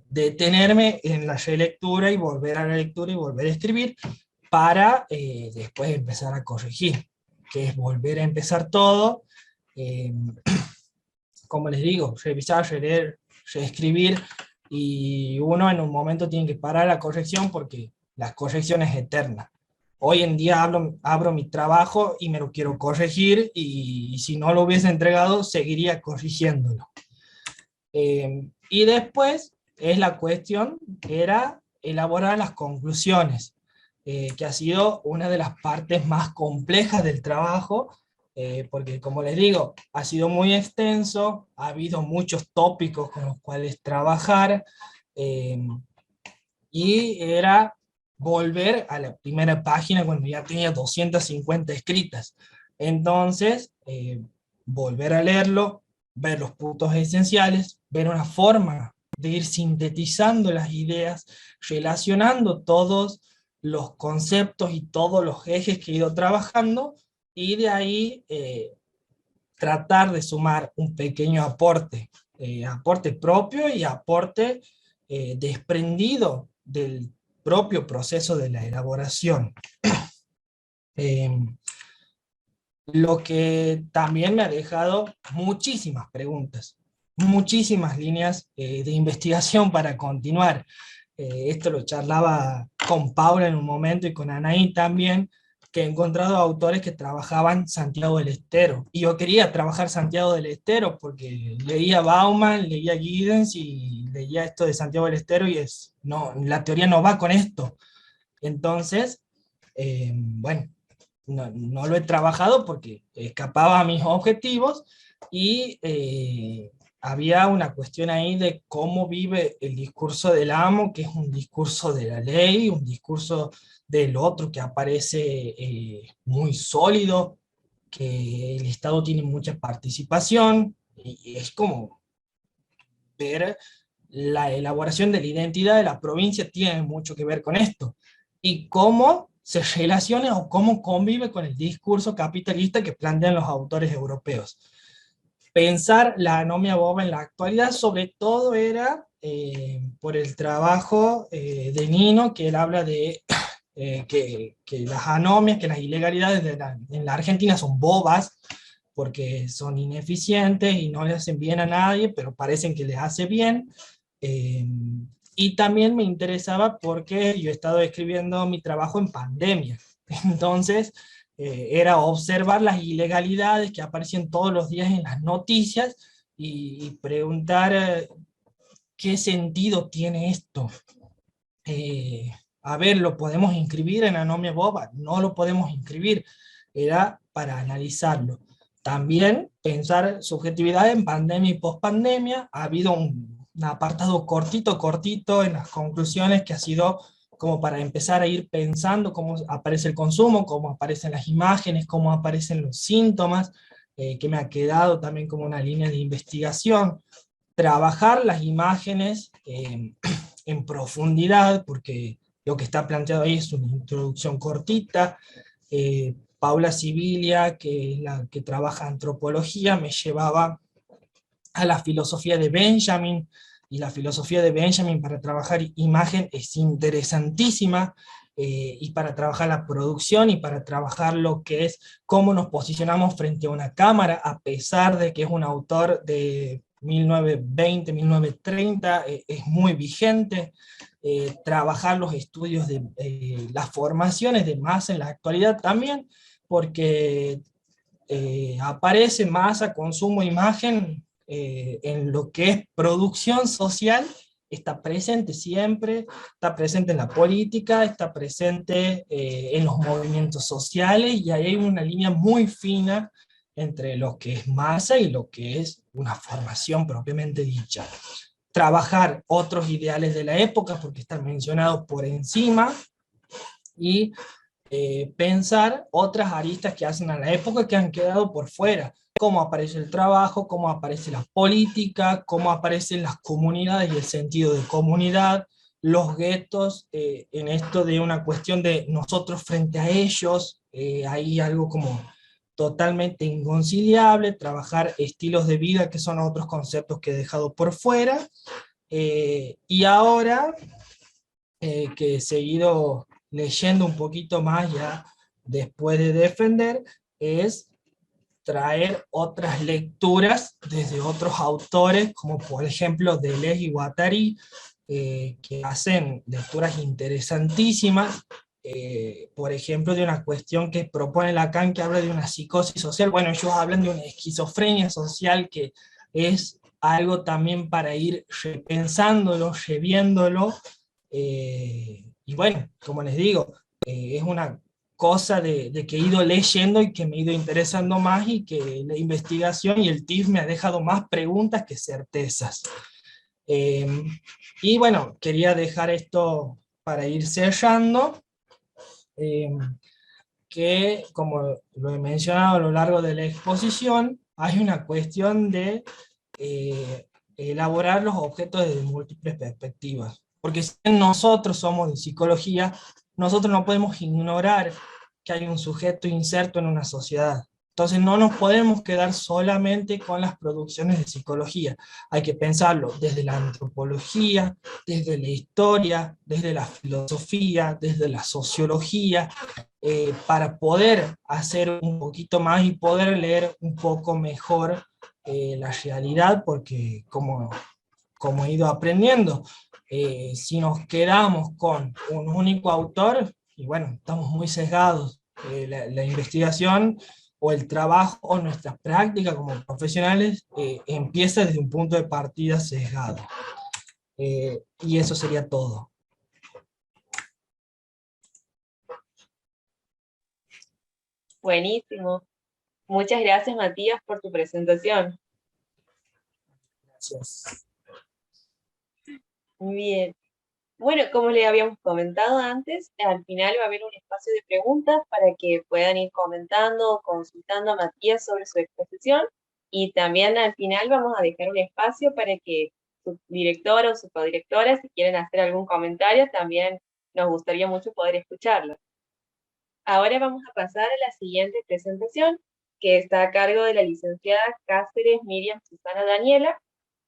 detenerme en la relectura y volver a la lectura y volver a escribir para después empezar a corregir, que es volver a empezar todo. eh, Como les digo, revisar, releer, reescribir, y uno en un momento tiene que parar la corrección porque la corrección es eterna. Hoy en día abro mi trabajo y me lo quiero corregir, y si no lo hubiese entregado, seguiría corrigiéndolo. Y después es la cuestión, era elaborar las conclusiones, que ha sido una de las partes más complejas del trabajo, porque como les digo, ha sido muy extenso, ha habido muchos tópicos con los cuales trabajar, eh, y era volver a la primera página cuando ya tenía 250 escritas. Entonces, volver a leerlo, ver los puntos esenciales, ver una forma de ir sintetizando las ideas, relacionando todos los conceptos y todos los ejes que he ido trabajando, y de ahí tratar de sumar un pequeño aporte, aporte propio y aporte desprendido del propio proceso de la elaboración. Lo que también me ha dejado muchísimas preguntas, muchísimas líneas de investigación para continuar. Esto lo charlaba con Paula en un momento y con Anaí también, que he encontrado autores que trabajaban Santiago del Estero. Y yo quería trabajar Santiago del Estero porque leía Bauman, leía Giddens y leía esto de Santiago del Estero y no, la teoría no va con esto. Entonces, bueno, no lo he trabajado porque escapaba a mis objetivos y había una cuestión ahí de cómo vive el discurso del amo, que es un discurso de la ley, un discurso del otro que aparece muy sólido, que el Estado tiene mucha participación, y es como ver la elaboración de la identidad de la provincia tiene mucho que ver con esto, y cómo se relaciona o cómo convive con el discurso capitalista que plantean los autores europeos. Pensar la anomia boba en la actualidad sobre todo era por el trabajo de Nino, que él habla de que las anomias, que las ilegalidades en la Argentina son bobas, porque son ineficientes y no le hacen bien a nadie, pero parecen que les hace bien. Eh, y también me interesaba porque yo he estado escribiendo mi trabajo en pandemia. Entonces, era observar las ilegalidades que aparecen todos los días en las noticias y preguntar qué sentido tiene esto. A ver, ¿lo podemos inscribir en anomia boba? No lo podemos inscribir. Era para analizarlo. También pensar subjetividad en pandemia y pospandemia. Ha habido un apartado cortito en las conclusiones que ha sido como para empezar a ir pensando cómo aparece el consumo, cómo aparecen las imágenes, cómo aparecen los síntomas, que me ha quedado también como una línea de investigación. Trabajar las imágenes en profundidad, porque lo que está planteado ahí es una introducción cortita. Paula Sibilia, que es la que trabaja antropología, me llevaba a la filosofía de Benjamin, y la filosofía de Benjamin para trabajar imagen es interesantísima, y para trabajar la producción y para trabajar lo que es cómo nos posicionamos frente a una cámara, a pesar de que es un autor de 1920, 1930, es muy vigente. Trabajar los estudios de las formaciones de masa en la actualidad también, porque aparece masa, consumo, imagen en lo que es producción social, está presente siempre, está presente en la política, está presente en los movimientos sociales, y ahí hay una línea muy fina entre lo que es masa y lo que es una formación propiamente dicha. Trabajar otros ideales de la época, porque están mencionados por encima, y pensar otras aristas que hacen a la época que han quedado por fuera, cómo aparece el trabajo, cómo aparece la política, cómo aparecen las comunidades y el sentido de comunidad, los guetos, en esto de una cuestión de nosotros frente a ellos, hay algo como totalmente inconciliable, trabajar estilos de vida que son otros conceptos que he dejado por fuera, y ahora que he seguido leyendo un poquito más ya después de defender, es traer otras lecturas desde otros autores, como por ejemplo Deleuze y Guattari, que hacen lecturas interesantísimas, por ejemplo, de una cuestión que propone Lacan, que habla de una psicosis social. Bueno, ellos hablan de una esquizofrenia social, que es algo también para ir repensándolo, reviéndolo, y bueno, como les digo, es una cosa de que he ido leyendo y que me he ido interesando más, y que la investigación y el TIF me ha dejado más preguntas que certezas. Eh, y bueno, quería dejar esto para ir cerrando, eh, que como lo he mencionado a lo largo de la exposición, hay una cuestión de elaborar los objetos desde múltiples perspectivas. Porque si nosotros somos de psicología, nosotros no podemos ignorar que hay un sujeto inserto en una sociedad. Entonces no nos podemos quedar solamente con las producciones de psicología. Hay que pensarlo desde la antropología, desde la historia, desde la filosofía, desde la sociología, para poder hacer un poquito más y poder leer un poco mejor la realidad, porque como he ido aprendiendo, si nos quedamos con un único autor, y bueno, estamos muy sesgados. La investigación o el trabajo o nuestra práctica como profesionales empieza desde un punto de partida sesgado. Y eso sería todo. Buenísimo. Muchas gracias, Matías, por tu presentación. Gracias. Muy bien. Bueno, como le habíamos comentado antes, al final va a haber un espacio de preguntas para que puedan ir comentando o consultando a Matías sobre su exposición, y también al final vamos a dejar un espacio para que su director o su codirectora, si quieren hacer algún comentario, también nos gustaría mucho poder escucharlo. Ahora vamos a pasar a la siguiente presentación, que está a cargo de la licenciada Cáceres Miriam Susana Daniela.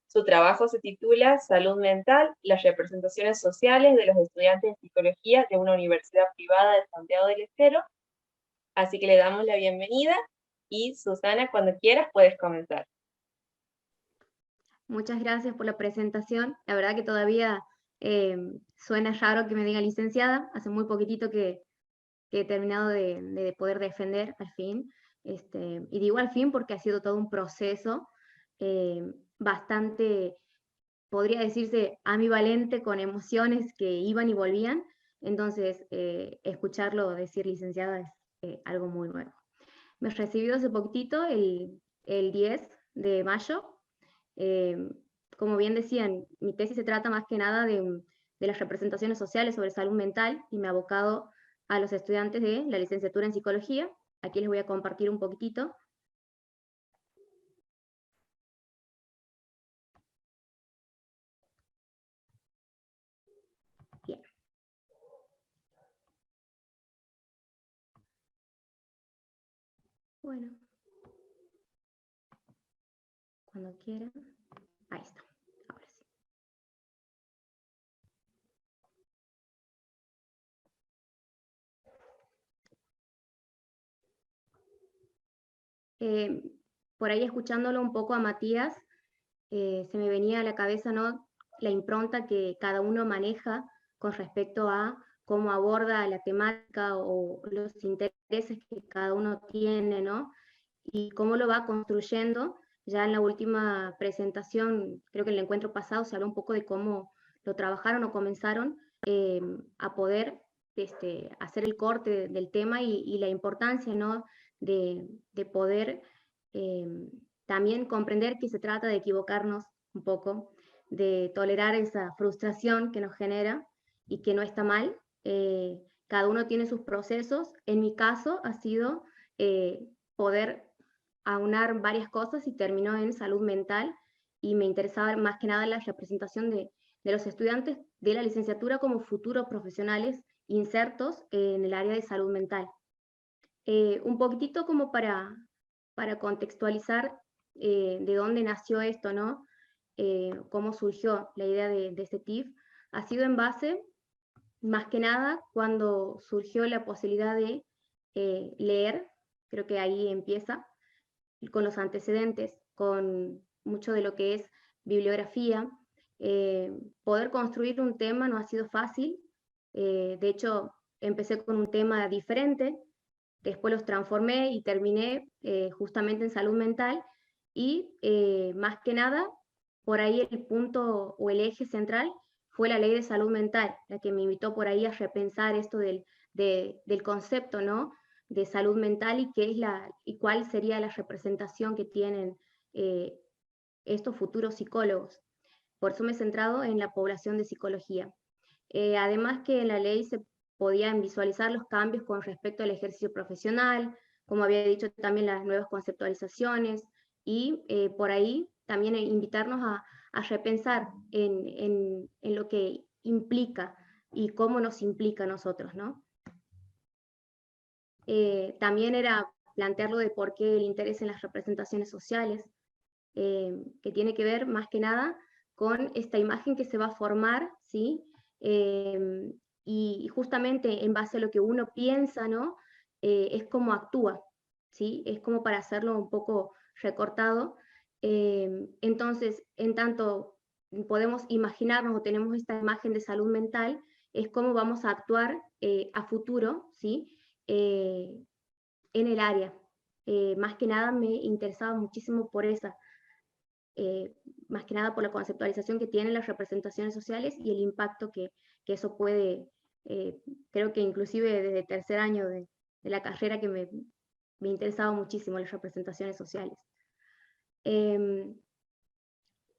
Su trabajo se titula Salud Mental, las representaciones sociales de los estudiantes de psicología de una universidad privada de Santiago del Estero. Así que le damos la bienvenida y Susana, cuando quieras puedes comenzar. Muchas gracias por la presentación. La verdad que todavía suena raro que me diga licenciada. Hace muy poquitito que he terminado de poder defender al fin. Y digo al fin porque ha sido todo un proceso bastante, podría decirse, ambivalente, con emociones que iban y volvían. Entonces, escucharlo decir licenciada es algo muy nuevo. Me he recibido hace poquitito, el 10 de mayo. Como bien decían, mi tesis se trata más que nada de las representaciones sociales sobre salud mental, y me he abocado a los estudiantes de la licenciatura en psicología. Aquí les voy a compartir un poquitito. Bien. Bueno. Cuando quieran. Ahí está. Ahora sí. Por ahí, escuchándolo un poco a Matías, se me venía a la cabeza, ¿no?, la impronta que cada uno maneja con respecto a cómo aborda la temática o los intereses que cada uno tiene, ¿no? Y cómo lo va construyendo. Ya en la última presentación, creo que en el encuentro pasado, se habló un poco de cómo lo trabajaron o comenzaron a poder hacer el corte del tema, y la importancia, ¿no?, de poder también comprender que se trata de equivocarnos un poco, de tolerar esa frustración que nos genera y que no está mal. Cada uno tiene sus procesos. En mi caso ha sido poder aunar varias cosas, y terminó en salud mental, y me interesaba más que nada la representación de los estudiantes de la licenciatura como futuros profesionales insertos en el área de salud mental. Un poquitito como para contextualizar de dónde nació esto, ¿no? Cómo surgió la idea de este TIF. Ha sido en base, más que nada, cuando surgió la posibilidad de leer. Creo que ahí empieza, con los antecedentes, con mucho de lo que es bibliografía. Poder construir un tema no ha sido fácil. De hecho, empecé con un tema diferente, después los transformé y terminé justamente en salud mental, y más que nada, por ahí el punto o el eje central fue la ley de salud mental, la que me invitó por ahí a repensar esto del concepto, ¿no?, de salud mental, y qué es y cuál sería la representación que tienen estos futuros psicólogos. Por eso me he centrado en la población de psicología. Además que en la ley se podían visualizar los cambios con respecto al ejercicio profesional, como había dicho también, las nuevas conceptualizaciones, y por ahí también invitarnos a repensar en lo que implica y cómo nos implica a nosotros, ¿no? También era plantearlo de por qué el interés en las representaciones sociales, que tiene que ver más que nada con esta imagen que se va a formar, ¿sí? Y justamente en base a lo que uno piensa, ¿no? Es como actúa, ¿sí? Es como para hacerlo un poco recortado. Entonces, en tanto podemos imaginarnos o tenemos esta imagen de salud mental, es cómo vamos a actuar a futuro, ¿sí? En el área. Más que nada me interesaba muchísimo por esa, más que nada por la conceptualización que tienen las representaciones sociales y el impacto que eso puede, creo que inclusive desde tercer año de la carrera que me interesaba muchísimo las representaciones sociales.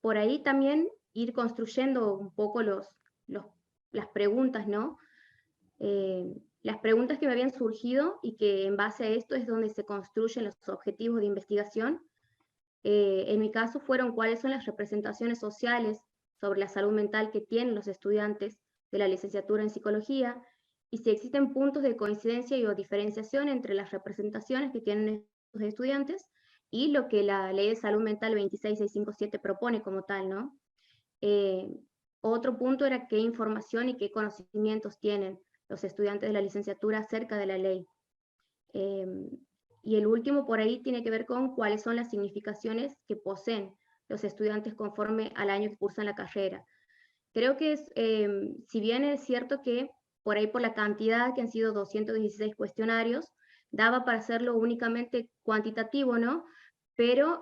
Por ahí también ir construyendo un poco las preguntas, ¿no? Las preguntas que me habían surgido y que en base a esto es donde se construyen los objetivos de investigación. En mi caso fueron cuáles son las representaciones sociales sobre la salud mental que tienen los estudiantes de la licenciatura en psicología y si existen puntos de coincidencia y o diferenciación entre las representaciones que tienen estos estudiantes y lo que la Ley de Salud Mental 26657 propone como tal, ¿no? Otro punto era qué información y qué conocimientos tienen los estudiantes de la licenciatura acerca de la ley. Y el último por ahí tiene que ver con cuáles son las significaciones que poseen los estudiantes conforme al año que cursan la carrera. Creo que si bien es cierto que por ahí por la cantidad que han sido 216 cuestionarios, daba para hacerlo únicamente cuantitativo, ¿no? Pero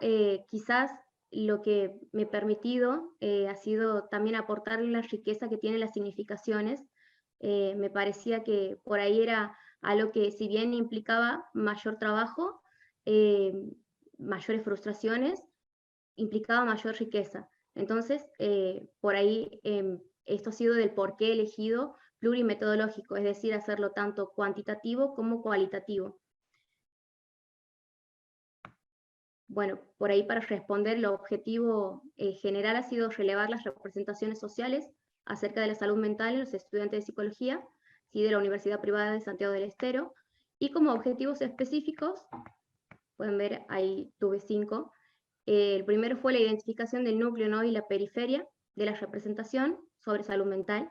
quizás lo que me he permitido ha sido también aportarle la riqueza que tienen las significaciones. Me parecía que por ahí era algo que si bien implicaba mayor trabajo, mayores frustraciones, implicaba mayor riqueza. Entonces, por ahí esto ha sido del por qué he elegido plurimetodológico, es decir, hacerlo tanto cuantitativo como cualitativo. Bueno, por ahí para responder, el objetivo general ha sido relevar las representaciones sociales acerca de la salud mental en los estudiantes de psicología, ¿sí? De la Universidad Privada de Santiago del Estero, y como objetivos específicos, pueden ver, ahí tuve 5. El primero fue la identificación del núcleo, ¿no? Y la periferia de la representación sobre salud mental.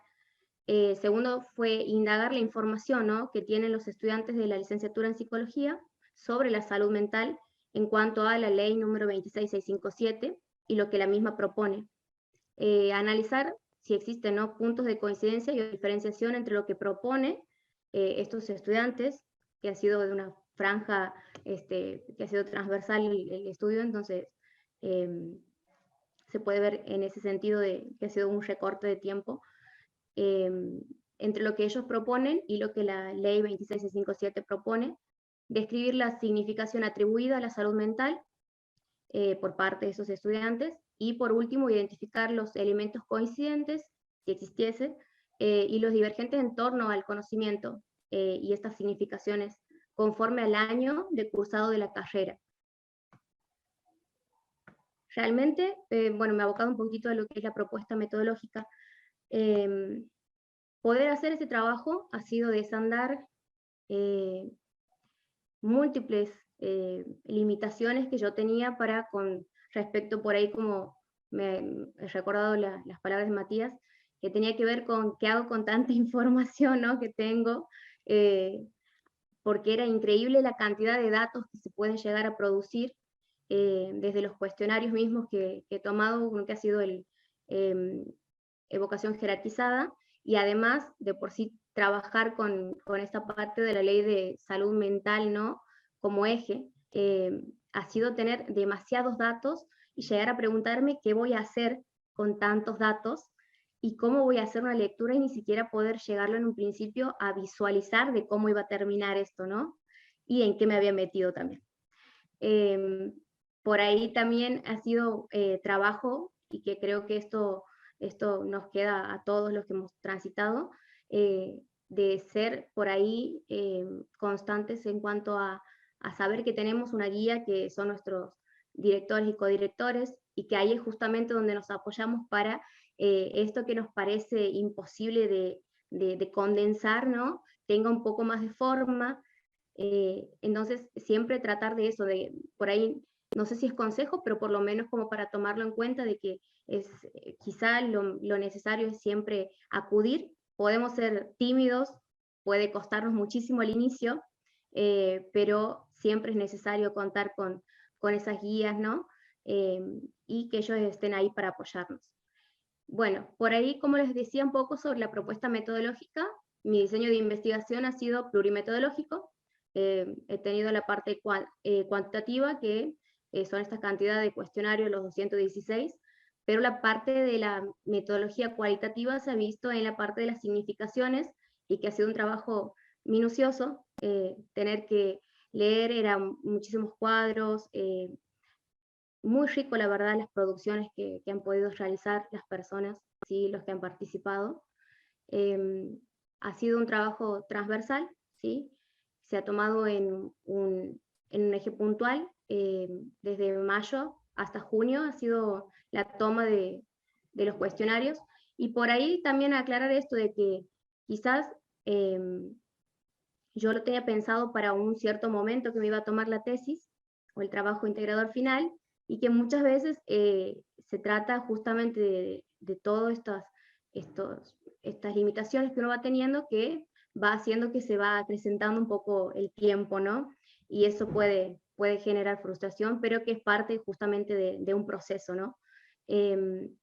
Segundo fue indagar la información, ¿no? Que tienen los estudiantes de la licenciatura en psicología sobre la salud mental en cuanto a la ley número 26657 y lo que la misma propone. Analizar si existen, ¿no? Puntos de coincidencia y diferenciación entre lo que propone estos estudiantes, que ha sido de una franja, que ha sido transversal el estudio, entonces se puede ver en ese sentido que ha sido un recorte de tiempo entre lo que ellos proponen y lo que la ley 26657 propone, describir la significación atribuida a la salud mental por parte de esos estudiantes, y por último, identificar los elementos coincidentes, si existiese, y los divergentes en torno al conocimiento y estas significaciones conforme al año de cursado de la carrera. Realmente, bueno, me he abocado un poquito a lo que es la propuesta metodológica. Poder hacer ese trabajo ha sido desandar múltiples limitaciones que yo tenía con respecto por ahí, como me he recordado las palabras de Matías, que tenía que ver con qué hago con tanta información, ¿no? Que tengo, porque era increíble la cantidad de datos que se pueden llegar a producir desde los cuestionarios mismos que he tomado, uno que ha sido el evocación jerarquizada, y además de por sí trabajar con esta parte de la ley de salud mental, ¿no? Como eje, ha sido tener demasiados datos y llegar a preguntarme qué voy a hacer con tantos datos y cómo voy a hacer una lectura y ni siquiera poder llegarlo en un principio a visualizar de cómo iba a terminar esto, ¿no? Y en qué me había metido también. Por ahí también ha sido trabajo, y que creo que esto nos queda a todos los que hemos transitado, de ser por ahí constantes en cuanto a saber que tenemos una guía que son directores y codirectores, y que ahí es justamente donde nos apoyamos para esto que nos parece imposible de condensar, ¿no? Tenga un poco más de forma. Entonces siempre tratar de eso, de por ahí, no sé si es consejo, pero por lo menos como para tomarlo en cuenta, de que es quizá lo necesario es siempre acudir. Podemos ser tímidos, puede costarnos muchísimo al inicio, pero siempre es necesario contar con esas guías, ¿no? Y que ellos estén ahí para apoyarnos. Bueno, por ahí, como les decía un poco sobre la propuesta metodológica, mi diseño de investigación ha sido plurimetodológico. He tenido la parte cuantitativa, que son estas cantidades de cuestionarios, los 216, pero la parte de la metodología cualitativa se ha visto en la parte de las significaciones, y que ha sido un trabajo minucioso, tener que leer, eran muchísimos cuadros, muy rico, la verdad, las producciones que han podido realizar las personas, ¿sí? Los que han participado. Ha sido un trabajo transversal, ¿sí? Se ha tomado en un eje puntual, desde mayo hasta junio ha sido la toma de los cuestionarios, y por ahí también aclarar esto de que quizás yo lo tenía pensado para un cierto momento que me iba a tomar la tesis o el trabajo integrador final, y que muchas veces se trata justamente de todas estas limitaciones que uno va teniendo, que va haciendo que se va acrecentando un poco el tiempo, ¿no? Y eso puede generar frustración, pero que es parte justamente de un proceso, ¿no? El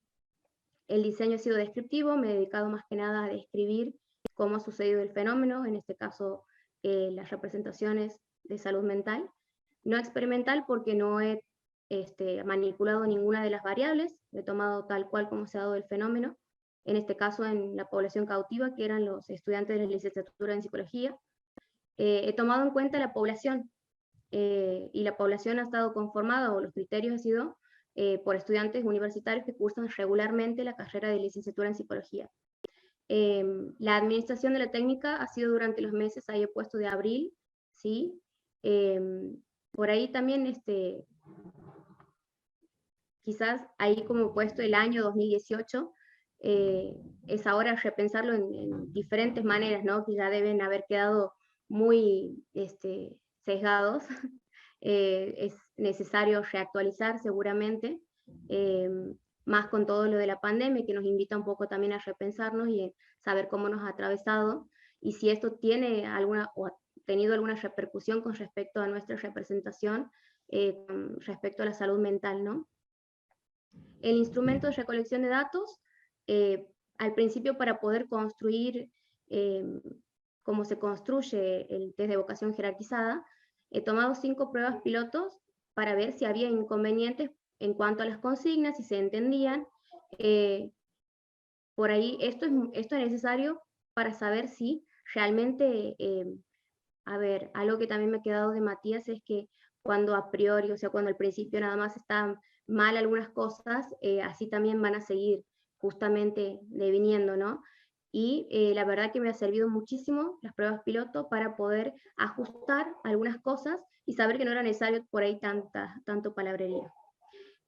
diseño ha sido descriptivo, me he dedicado más que nada a describir cómo ha sucedido el fenómeno, en este caso las representaciones de salud mental. No experimental, porque no he manipulado ninguna de las variables, he tomado tal cual como se ha dado el fenómeno, en este caso en la población cautiva, que eran los estudiantes de la licenciatura en psicología. He tomado en cuenta la población, y la población ha estado conformada, o los criterios han sido por estudiantes universitarios que cursan regularmente la carrera de licenciatura en psicología. La administración de la técnica ha sido durante los meses, ahí he puesto de abril, ¿sí? Por ahí también, quizás ahí como he puesto el año 2018, es ahora repensarlo en diferentes maneras, ¿no? Que ya deben haber quedado muy sesgados. Es necesario reactualizar seguramente, más con todo lo de la pandemia, que nos invita un poco también a repensarnos y saber cómo nos ha atravesado, y si esto tiene alguna, o ha tenido alguna repercusión con respecto a nuestra representación, con respecto a la salud mental, ¿no? El instrumento de recolección de datos, al principio, para poder construir cómo se construye el test de evocación jerarquizada, he tomado 5 pruebas pilotos para ver si había inconvenientes en cuanto a las consignas, si se entendían. Por ahí esto es necesario para saber si realmente, a ver, algo que también me ha quedado de Matías es que cuando a priori, o sea, cuando al principio nada más están mal algunas cosas, así también van a seguir justamente deviniendo, ¿no? Y la verdad que me ha servido muchísimo las pruebas piloto para poder ajustar algunas cosas y saber que no era necesario por ahí tanto palabrería.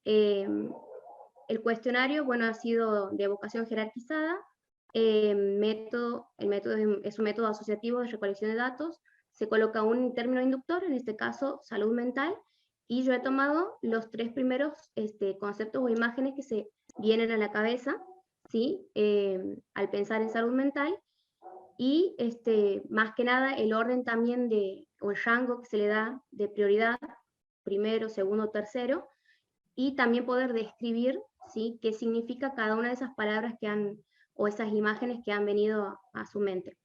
El cuestionario, bueno, ha sido de evocación jerarquizada. El método es un método asociativo de recolección de datos. Se coloca un término inductor, en este caso salud mental, y yo he tomado los 3 primeros conceptos o imágenes que se vienen a la cabeza, ¿sí? Al pensar en salud mental, y más que nada el orden también o el rango que se le da de prioridad, primero, segundo, tercero, y también poder describir, ¿sí?, qué significa cada una de esas palabras o esas imágenes que han venido a su mente.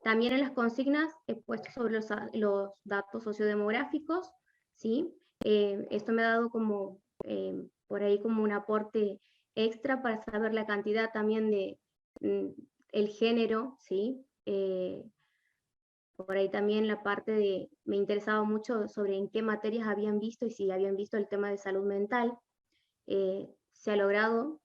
También en las consignas he puesto sobre los datos sociodemográficos, ¿sí? Esto me ha dado como, por ahí como un aporte extra para saber la cantidad también de el género, ¿sí? Por ahí también la parte me interesaba mucho sobre en qué materias habían visto y si habían visto el tema de salud mental. Se ha logrado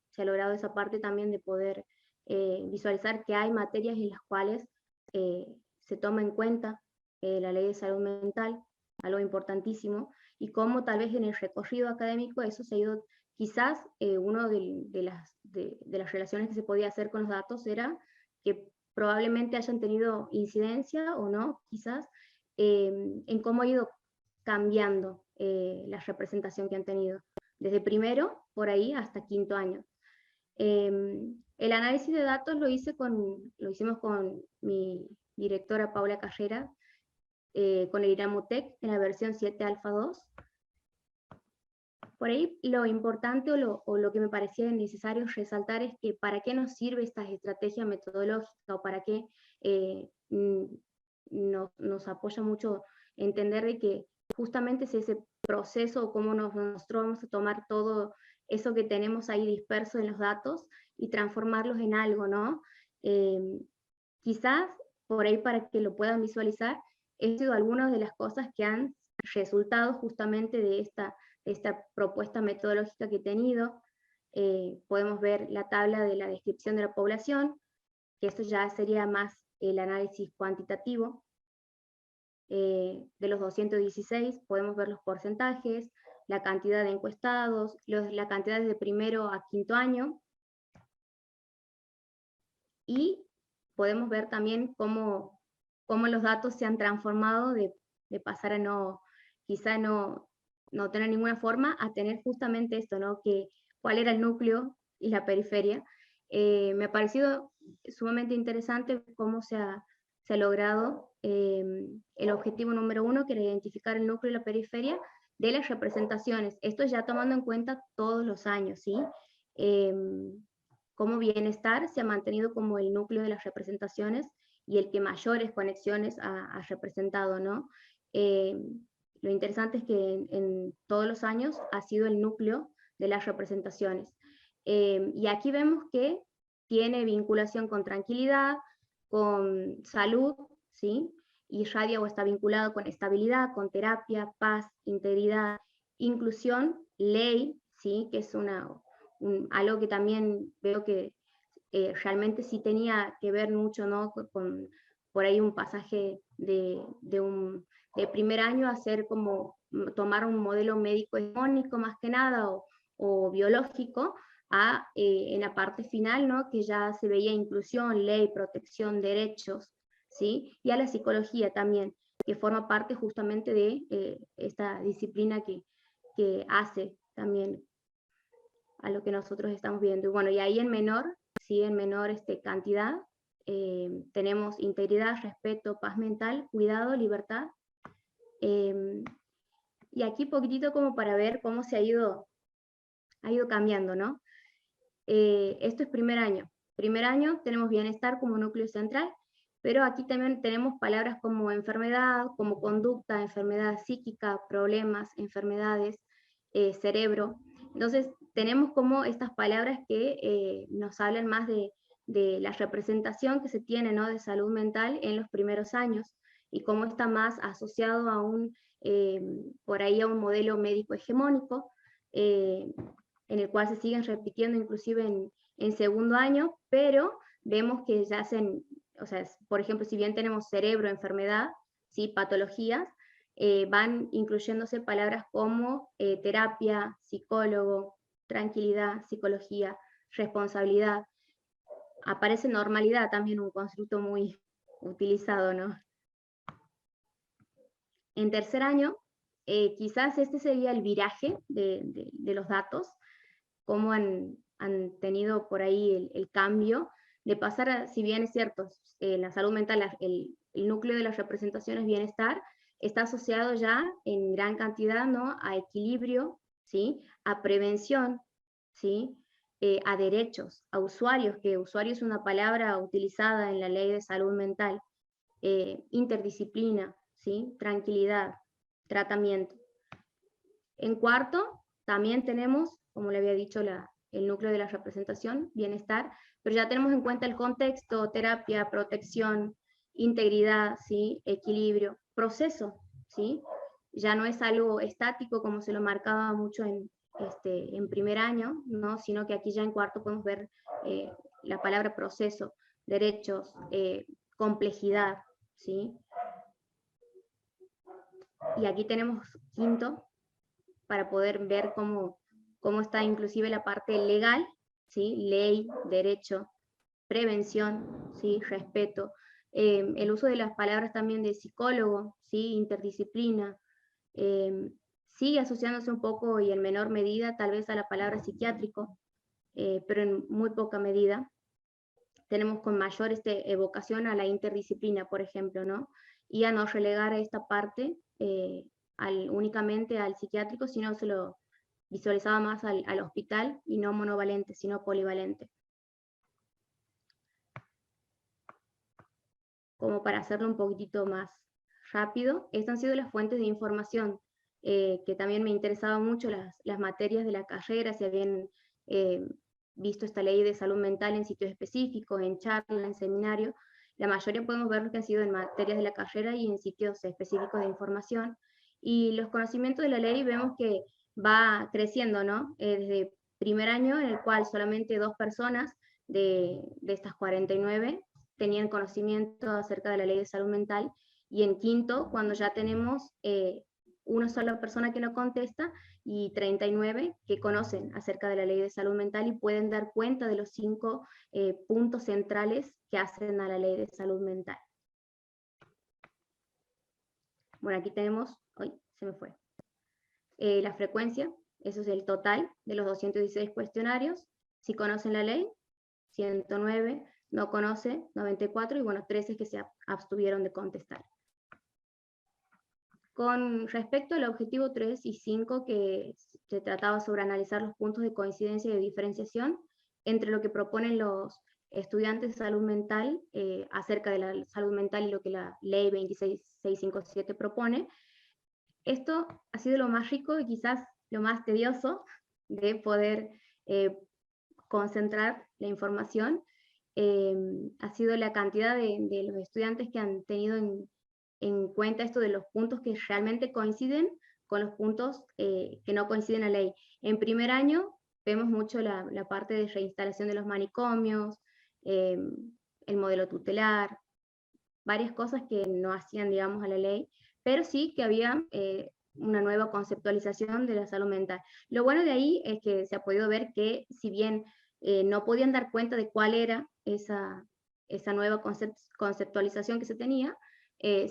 esa parte también de poder visualizar que hay materias en las cuales se toma en cuenta la ley de salud mental, algo importantísimo, y cómo tal vez en el recorrido académico eso se ha ido, quizás una de las relaciones que se podía hacer con los datos era que probablemente hayan tenido incidencia o no, quizás, en cómo ha ido cambiando la representación que han tenido, desde primero, por ahí, hasta quinto año. El análisis de datos lo hicimos con mi directora Paula Carrera, con el IRAMUTEC en la versión 7 Alfa 2. Por ahí lo importante o lo que me parecía necesario resaltar es que para qué nos sirve esta estrategia metodológica, o para qué nos apoya mucho entender de que justamente es ese proceso, o cómo nosotros vamos a tomar todo eso que tenemos ahí disperso en los datos y transformarlos en algo, ¿no? Quizás por ahí, para que lo puedan visualizar, he sido algunas de las cosas que han resultado justamente de esta propuesta metodológica que he tenido. Podemos ver la tabla de la descripción de la población, que esto ya sería más el análisis cuantitativo. De los 216 podemos ver los porcentajes, la cantidad de encuestados, la cantidad de primero a quinto año, y podemos ver también cómo los datos se han transformado de pasar a quizá no tener ninguna forma, a tener justamente esto, ¿no? Cuál era el núcleo y la periferia. Me ha parecido sumamente interesante cómo se ha logrado el objetivo número 1, que era identificar el núcleo y la periferia de las representaciones. Esto ya tomando en cuenta todos los años, ¿sí? Como bienestar se ha mantenido como el núcleo de las representaciones y el que mayores conexiones ha representado, ¿no? Lo interesante es que en todos los años ha sido el núcleo de las representaciones. Y aquí vemos que tiene vinculación con tranquilidad, con salud, ¿sí? Irradia o está vinculado con estabilidad, con terapia, paz, integridad, inclusión, ley, ¿sí? Que es algo que también veo que realmente sí tenía que ver mucho, ¿no? Con por ahí un pasaje de primer año a hacer como tomar un modelo médico hegemónico más que nada, o biológico, en la parte final, ¿no? Que ya se veía inclusión, ley, protección, derechos, ¿sí? Y a la psicología también, que forma parte justamente de esta disciplina que hace también a lo que nosotros estamos viendo. Y bueno, y ahí en menor, sí, en menor cantidad, tenemos integridad, respeto, paz mental, cuidado, libertad. Y aquí poquitito como para ver cómo se ha ido cambiando, ¿no? Esto es primer año. Primer año tenemos bienestar como núcleo central, pero aquí también tenemos palabras como enfermedad, como conducta, enfermedad psíquica, problemas, enfermedades, cerebro. Entonces tenemos como estas palabras que nos hablan más de la representación que se tiene, ¿no? De salud mental en los primeros años, y cómo está más asociado a por ahí a un modelo médico hegemónico, en el cual se siguen repitiendo inclusive en segundo año, pero vemos que ya o sea, por ejemplo, si bien tenemos cerebro, enfermedad, ¿sí? Patologías, van incluyéndose palabras como terapia, psicólogo, tranquilidad, psicología, responsabilidad. Aparece normalidad también, un constructo muy utilizado, ¿no? En tercer año, quizás este sería el viraje de los datos, cómo han tenido por ahí el cambio de pasar si bien es cierto, la salud mental, el núcleo de las representaciones bienestar, está asociado ya en gran cantidad, ¿no? A equilibrio, ¿sí? A prevención, ¿sí? A derechos, a usuarios, que usuario es una palabra utilizada en la ley de salud mental, interdisciplina, ¿sí? Tranquilidad, tratamiento. En cuarto, también tenemos, como le había dicho, el núcleo de la representación, bienestar, pero ya tenemos en cuenta el contexto, terapia, protección, integridad, ¿sí? Equilibrio, proceso, ¿sí? Ya no es algo estático como se lo marcaba mucho en primer año, ¿no? Sino que aquí ya en cuarto podemos ver la palabra proceso, derechos, complejidad, ¿sí? Y aquí tenemos quinto, para poder ver cómo está inclusive la parte legal, ¿sí? Ley, derecho, prevención, ¿sí? Respeto, el uso de las palabras también de psicólogo, ¿sí? Interdisciplina, sigue asociándose un poco y en menor medida tal vez a la palabra psiquiátrico, pero en muy poca medida. Tenemos con mayor evocación a la interdisciplina, por ejemplo, ¿no? Y a no relegar a esta parte únicamente al psiquiátrico, sino se lo visualizaba más al hospital, y no monovalente, sino polivalente. Como para hacerlo un poquitito más rápido, estas han sido las fuentes de información, que también me interesaban mucho las materias de la carrera, si habían visto esta ley de salud mental en sitios específicos, en charlas, en seminarios. La mayoría podemos ver que han sido en materias de la carrera y en sitios específicos de información. Y los conocimientos de la ley vemos que va creciendo, ¿no? Desde primer año, en el cual solamente 2 personas de estas 49 tenían conocimiento acerca de la ley de salud mental, y en quinto, cuando ya tenemos una sola persona que no contesta y 39 que conocen acerca de la ley de salud mental y pueden dar cuenta de los 5 puntos centrales que hacen a la ley de salud mental. Bueno, aquí tenemos, ¡ay, se me fue! La frecuencia, eso es el total de los 216 cuestionarios. Si conocen la ley, 109, no conoce, 94, y bueno, 13 que se abstuvieron de contestar. Con respecto al objetivo 3 y 5, que se trataba sobre analizar los puntos de coincidencia y de diferenciación entre lo que proponen los estudiantes de salud mental acerca de la salud mental y lo que la ley 26657 propone, esto ha sido lo más rico y quizás lo más tedioso de poder concentrar la información. Ha sido la cantidad de los estudiantes que han tenido en cuenta esto de los puntos que realmente coinciden con los puntos que no coinciden a la ley. En primer año vemos mucho la parte de reinstalación de los manicomios, el modelo tutelar, varias cosas que no hacían, digamos, a la ley, pero sí que había una nueva conceptualización de la salud mental. Lo bueno de ahí es que se ha podido ver que, si bien no podían dar cuenta de cuál era esa nueva conceptualización que se tenía,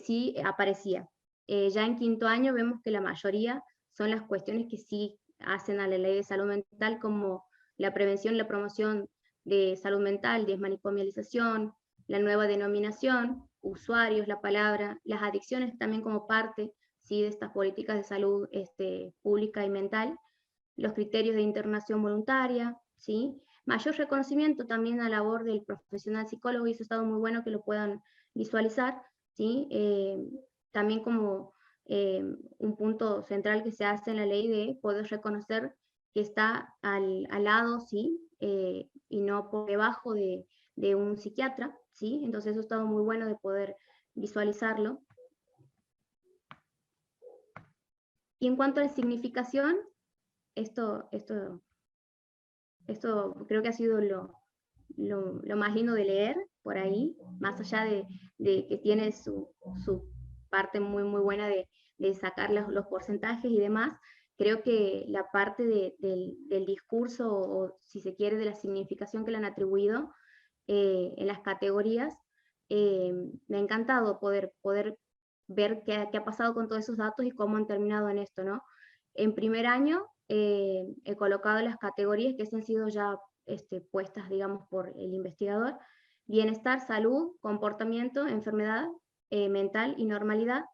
sí aparecía. Ya en quinto año vemos que la mayoría son las cuestiones que sí hacen a la ley de salud mental, como la prevención y la promoción de salud mental, desmanicomialización, la nueva denominación, usuarios, la palabra, las adicciones también como parte, ¿sí?, de estas políticas de salud pública y mental, los criterios de internación voluntaria, ¿sí?, mayor reconocimiento también a la labor del profesional psicólogo, y eso ha estado muy bueno que lo puedan visualizar, ¿sí? También como un punto central que se hace en la ley de poder reconocer que está al lado, ¿sí?, y no por debajo de un psiquiatra, ¿sí? Entonces eso ha estado muy bueno de poder visualizarlo. Y en cuanto a la significación, esto creo que ha sido lo más lindo de leer por ahí, más allá de que tiene su parte muy, muy buena de sacar los porcentajes y demás. Creo que la parte del discurso, o si se quiere, de la significación que le han atribuido en las categorías, me ha encantado poder ver qué ha pasado con todos esos datos y cómo han terminado en esto, ¿no? En primer año he colocado las categorías que se han sido ya puestas, digamos, por el investigador: bienestar, salud, comportamiento, enfermedad mental y normalidad.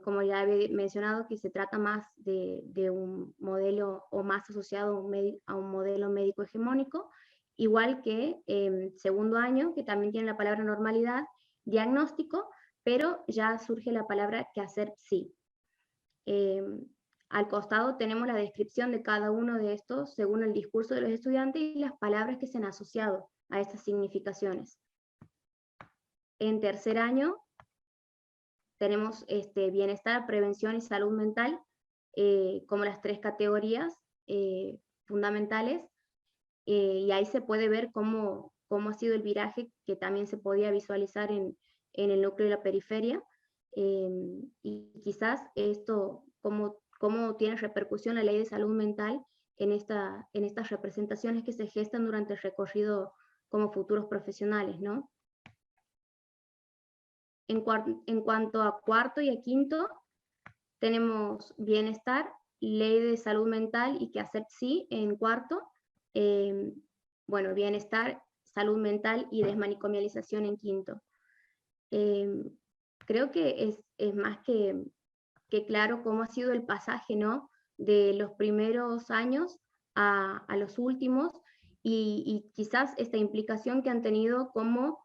Como ya había mencionado, que se trata más de un modelo, o más asociado a un modelo médico hegemónico, igual que segundo año, que también tiene la palabra normalidad, diagnóstico, pero ya surge la palabra quehacer psi. Al costado tenemos la descripción de cada uno de estos según el discurso de los estudiantes y las palabras que se han asociado a estas significaciones. En tercer año tenemos bienestar, prevención y salud mental como las 3 categorías fundamentales, y ahí se puede ver cómo ha sido el viraje, que también se podía visualizar en el núcleo y la periferia, y quizás esto, cómo cómo tiene repercusión la ley de salud mental en estas representaciones que se gestan durante el recorrido como futuros profesionales, ¿no? En cuanto a cuarto y a quinto, tenemos bienestar, ley de salud mental y qué hacer sí en cuarto. Bueno, bienestar, salud mental y desmanicomialización en quinto. Creo que es más que claro cómo ha sido el pasaje, ¿no? De los primeros años a los últimos, y quizás esta implicación que han tenido como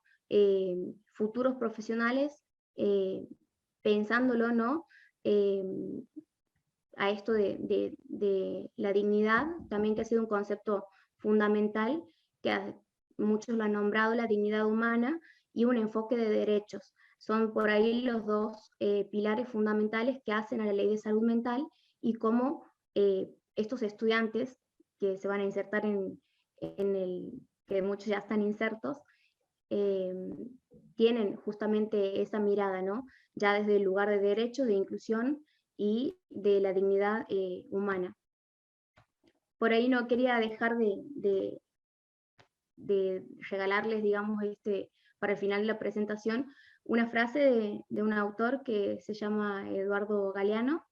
futuros profesionales, pensándolo, ¿no? A esto de la dignidad, también que ha sido un concepto fundamental, que muchos lo han nombrado, la dignidad humana, y un enfoque de derechos. Son por ahí los dos pilares fundamentales que hacen a la ley de salud mental, y cómo estos estudiantes que se van a insertar que muchos ya están insertos, tienen justamente esa mirada, ¿no? Ya desde el lugar de derechos, de inclusión y de la dignidad humana. Por ahí no quería dejar de regalarles, digamos, para el final de la presentación, una frase de un autor que se llama Eduardo Galeano,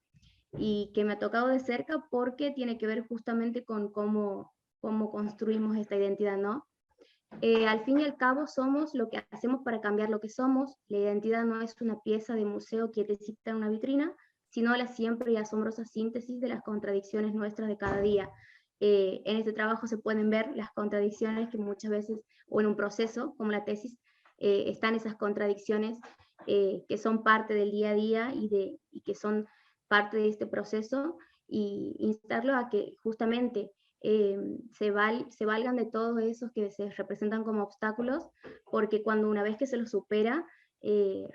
y que me ha tocado de cerca porque tiene que ver justamente con cómo construimos esta identidad, ¿no? Al fin y al cabo somos lo que hacemos para cambiar lo que somos. La identidad no es una pieza de museo quietecita en una vitrina, sino la siempre y asombrosa síntesis de las contradicciones nuestras de cada día. En este trabajo se pueden ver las contradicciones que muchas veces, o en un proceso como la tesis, están esas contradicciones que son parte del día a día y que son parte de este proceso, y instarlo a que justamente se valgan de todos esos que se representan como obstáculos, porque cuando una vez que se los supera,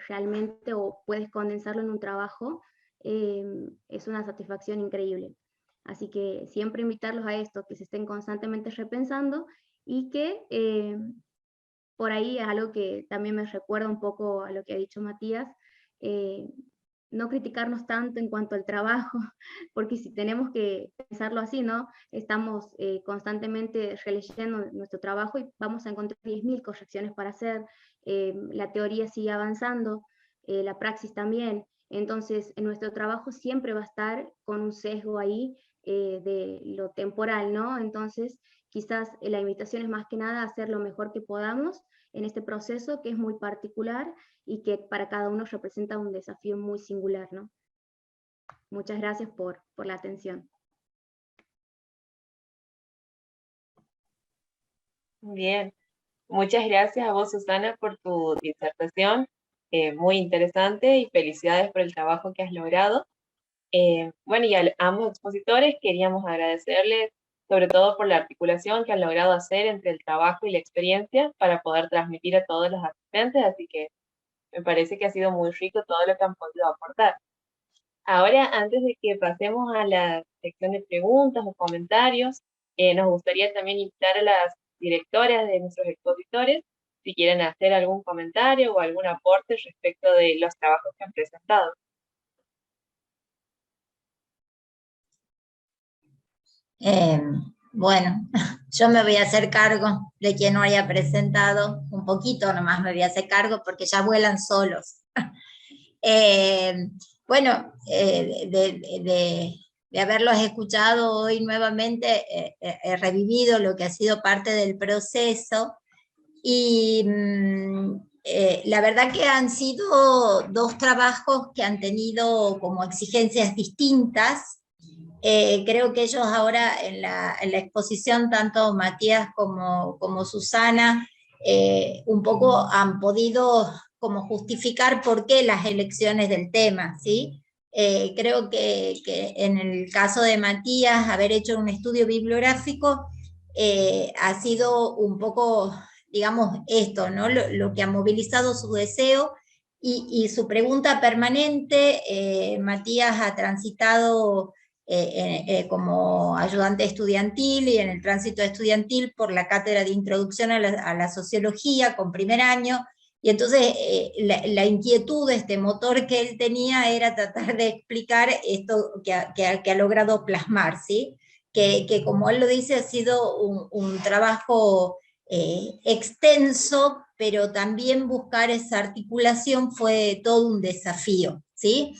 realmente, o puedes condensarlo en un trabajo, es una satisfacción increíble. Así que siempre invitarlos a esto, que se estén constantemente repensando, y que por ahí es algo que también me recuerda un poco a lo que ha dicho Matías, no criticarnos tanto en cuanto al trabajo, porque si tenemos que pensarlo así, ¿no? Estamos constantemente releyendo nuestro trabajo y vamos a encontrar 10.000 correcciones para hacer, la teoría sigue avanzando, la praxis también, entonces en nuestro trabajo siempre va a estar con un sesgo ahí de lo temporal, ¿no? Entonces quizás la invitación es más que nada a hacer lo mejor que podamos en este proceso, que es muy particular y que para cada uno representa un desafío muy singular, ¿no? Muchas gracias por la atención. Bien, muchas gracias a vos, Susana, por tu disertación, muy interesante, y felicidades por el trabajo que has logrado. Bueno, y a ambos expositores queríamos agradecerles sobre todo por la articulación que han logrado hacer entre el trabajo y la experiencia para poder transmitir a todos los asistentes, así que me parece que ha sido muy rico todo lo que han podido aportar. Ahora, antes de que pasemos a la sección de preguntas o comentarios, nos gustaría también invitar a las directoras de nuestros expositores si quieren hacer algún comentario o algún aporte respecto de los trabajos que han presentado. Bueno, yo me voy a hacer cargo de quien no haya presentado, un poquito nomás me voy a hacer cargo porque ya vuelan solos. Bueno, de haberlos escuchado hoy nuevamente, he revivido lo que ha sido parte del proceso, y la verdad que han sido dos trabajos que han tenido como exigencias distintas. Creo que ellos ahora en la exposición, tanto Matías como Susana, un poco han podido como justificar por qué las elecciones del tema, ¿sí? Creo que en el caso de Matías, haber hecho un estudio bibliográfico ha sido un poco, digamos, esto, ¿no? Lo que ha movilizado su deseo y su pregunta permanente. Matías ha transitado como ayudante estudiantil, y en el tránsito estudiantil por la cátedra de introducción a la sociología con primer año, Y entonces la inquietud, este motor que él tenía era tratar de explicar esto que ha logrado plasmar, ¿sí? Que como él lo dice, ha sido un trabajo extenso, pero también buscar esa articulación fue todo un desafío, ¿sí?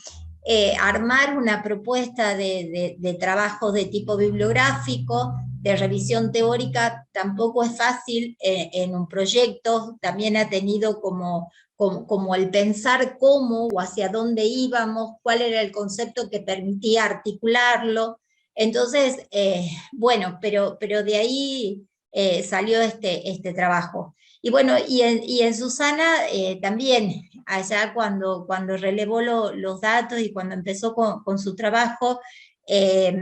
Armar una propuesta de trabajo de tipo bibliográfico, de revisión teórica, tampoco es fácil en un proyecto, también ha tenido como el pensar cómo o hacia dónde íbamos, cuál era el concepto que permitía articularlo. Entonces, bueno, pero de ahí salió este trabajo. Y bueno, y en Susana también, allá cuando relevó los datos y cuando empezó con su trabajo, eh,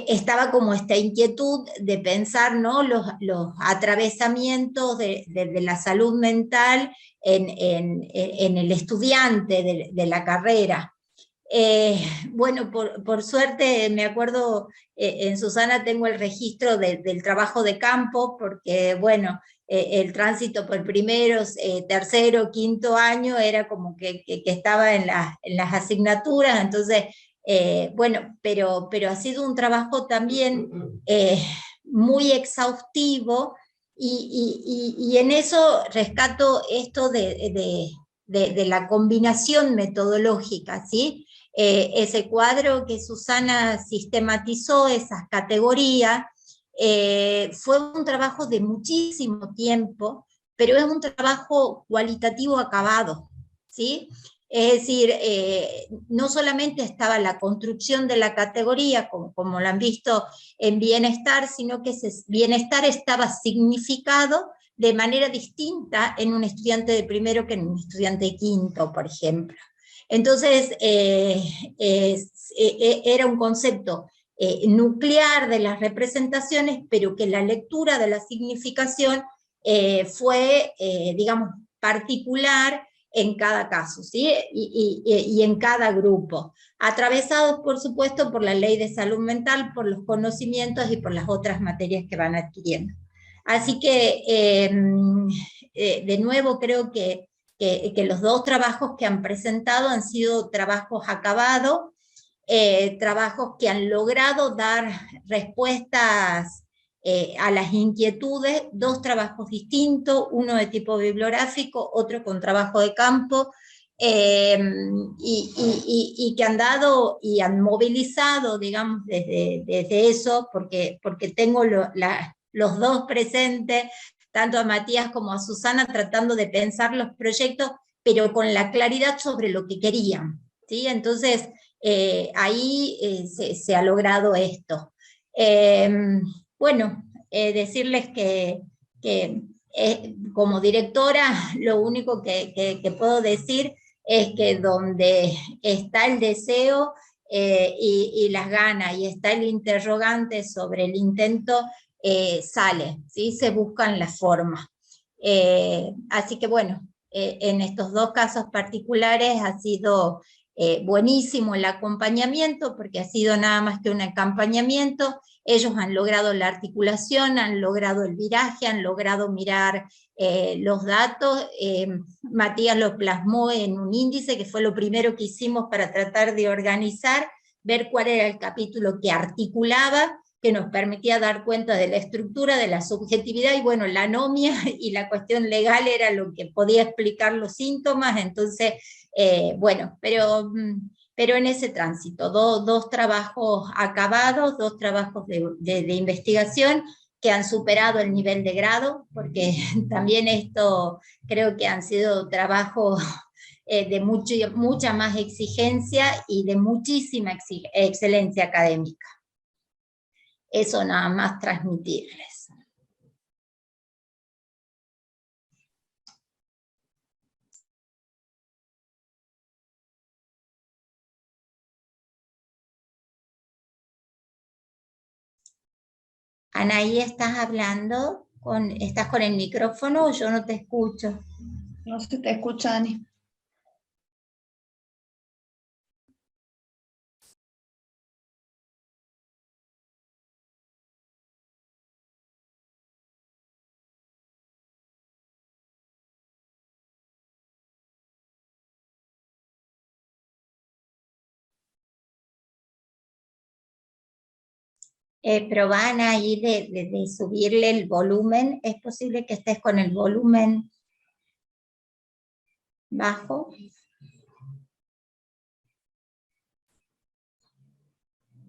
estaba como esta inquietud de pensar, ¿no?, los atravesamientos de la salud mental en el estudiante de la carrera. Bueno, por suerte me acuerdo, en Susana tengo el registro del trabajo de campo, porque bueno, el tránsito por primeros, tercero, quinto año era como que estaba en las asignaturas, entonces, bueno, pero ha sido un trabajo también muy exhaustivo, y en eso rescato esto de la combinación metodológica, ¿sí? Ese cuadro que Susana sistematizó, esas categorías, fue un trabajo de muchísimo tiempo, pero es un trabajo cualitativo acabado, ¿sí? Es decir, no solamente estaba la construcción de la categoría, como lo han visto en bienestar, sino que ese bienestar estaba significado de manera distinta en un estudiante de primero que en un estudiante de quinto, por ejemplo. Entonces, era un concepto nuclear de las representaciones, pero que la lectura de la significación fue, digamos, particular en cada caso, ¿sí? Y en cada grupo, atravesados, por supuesto, por la ley de salud mental, por los conocimientos y por las otras materias que van adquiriendo. Así que, de nuevo, creo que los dos trabajos que han presentado han sido trabajos acabados, trabajos que han logrado dar respuestas a las inquietudes, dos trabajos distintos, uno de tipo bibliográfico, otro con trabajo de campo, y que han dado y han movilizado, digamos, desde eso, porque tengo los dos presentes, tanto a Matías como a Susana, tratando de pensar los proyectos, pero con la claridad sobre lo que querían, ¿sí? Entonces, ahí se ha logrado esto. Bueno, decirles que como directora, lo único que puedo decir es que donde está el deseo y las ganas, y está el interrogante sobre el intento, sale, ¿sí? Se buscan las formas. Así que bueno, en estos dos casos particulares ha sido buenísimo el acompañamiento, porque ha sido nada más que un acompañamiento. Ellos han logrado la articulación, han logrado el viraje, han logrado mirar los datos. Matías lo plasmó en un índice, que fue lo primero que hicimos para tratar de organizar, ver cuál era el capítulo que articulaba, que nos permitía dar cuenta de la estructura, de la subjetividad, y bueno, la anomia y la cuestión legal era lo que podía explicar los síntomas. Entonces, bueno, pero en ese tránsito, dos trabajos acabados, dos trabajos de investigación que han superado el nivel de grado, porque también esto creo que han sido trabajos de mucha más exigencia y de muchísima excelencia académica. Eso nada más transmitirles. Anaí, ¿estás hablando? ¿Estás con el micrófono o yo no te escucho? No se te escucha, Dani. Probán ahí de subirle el volumen. ¿Es posible que estés con el volumen bajo?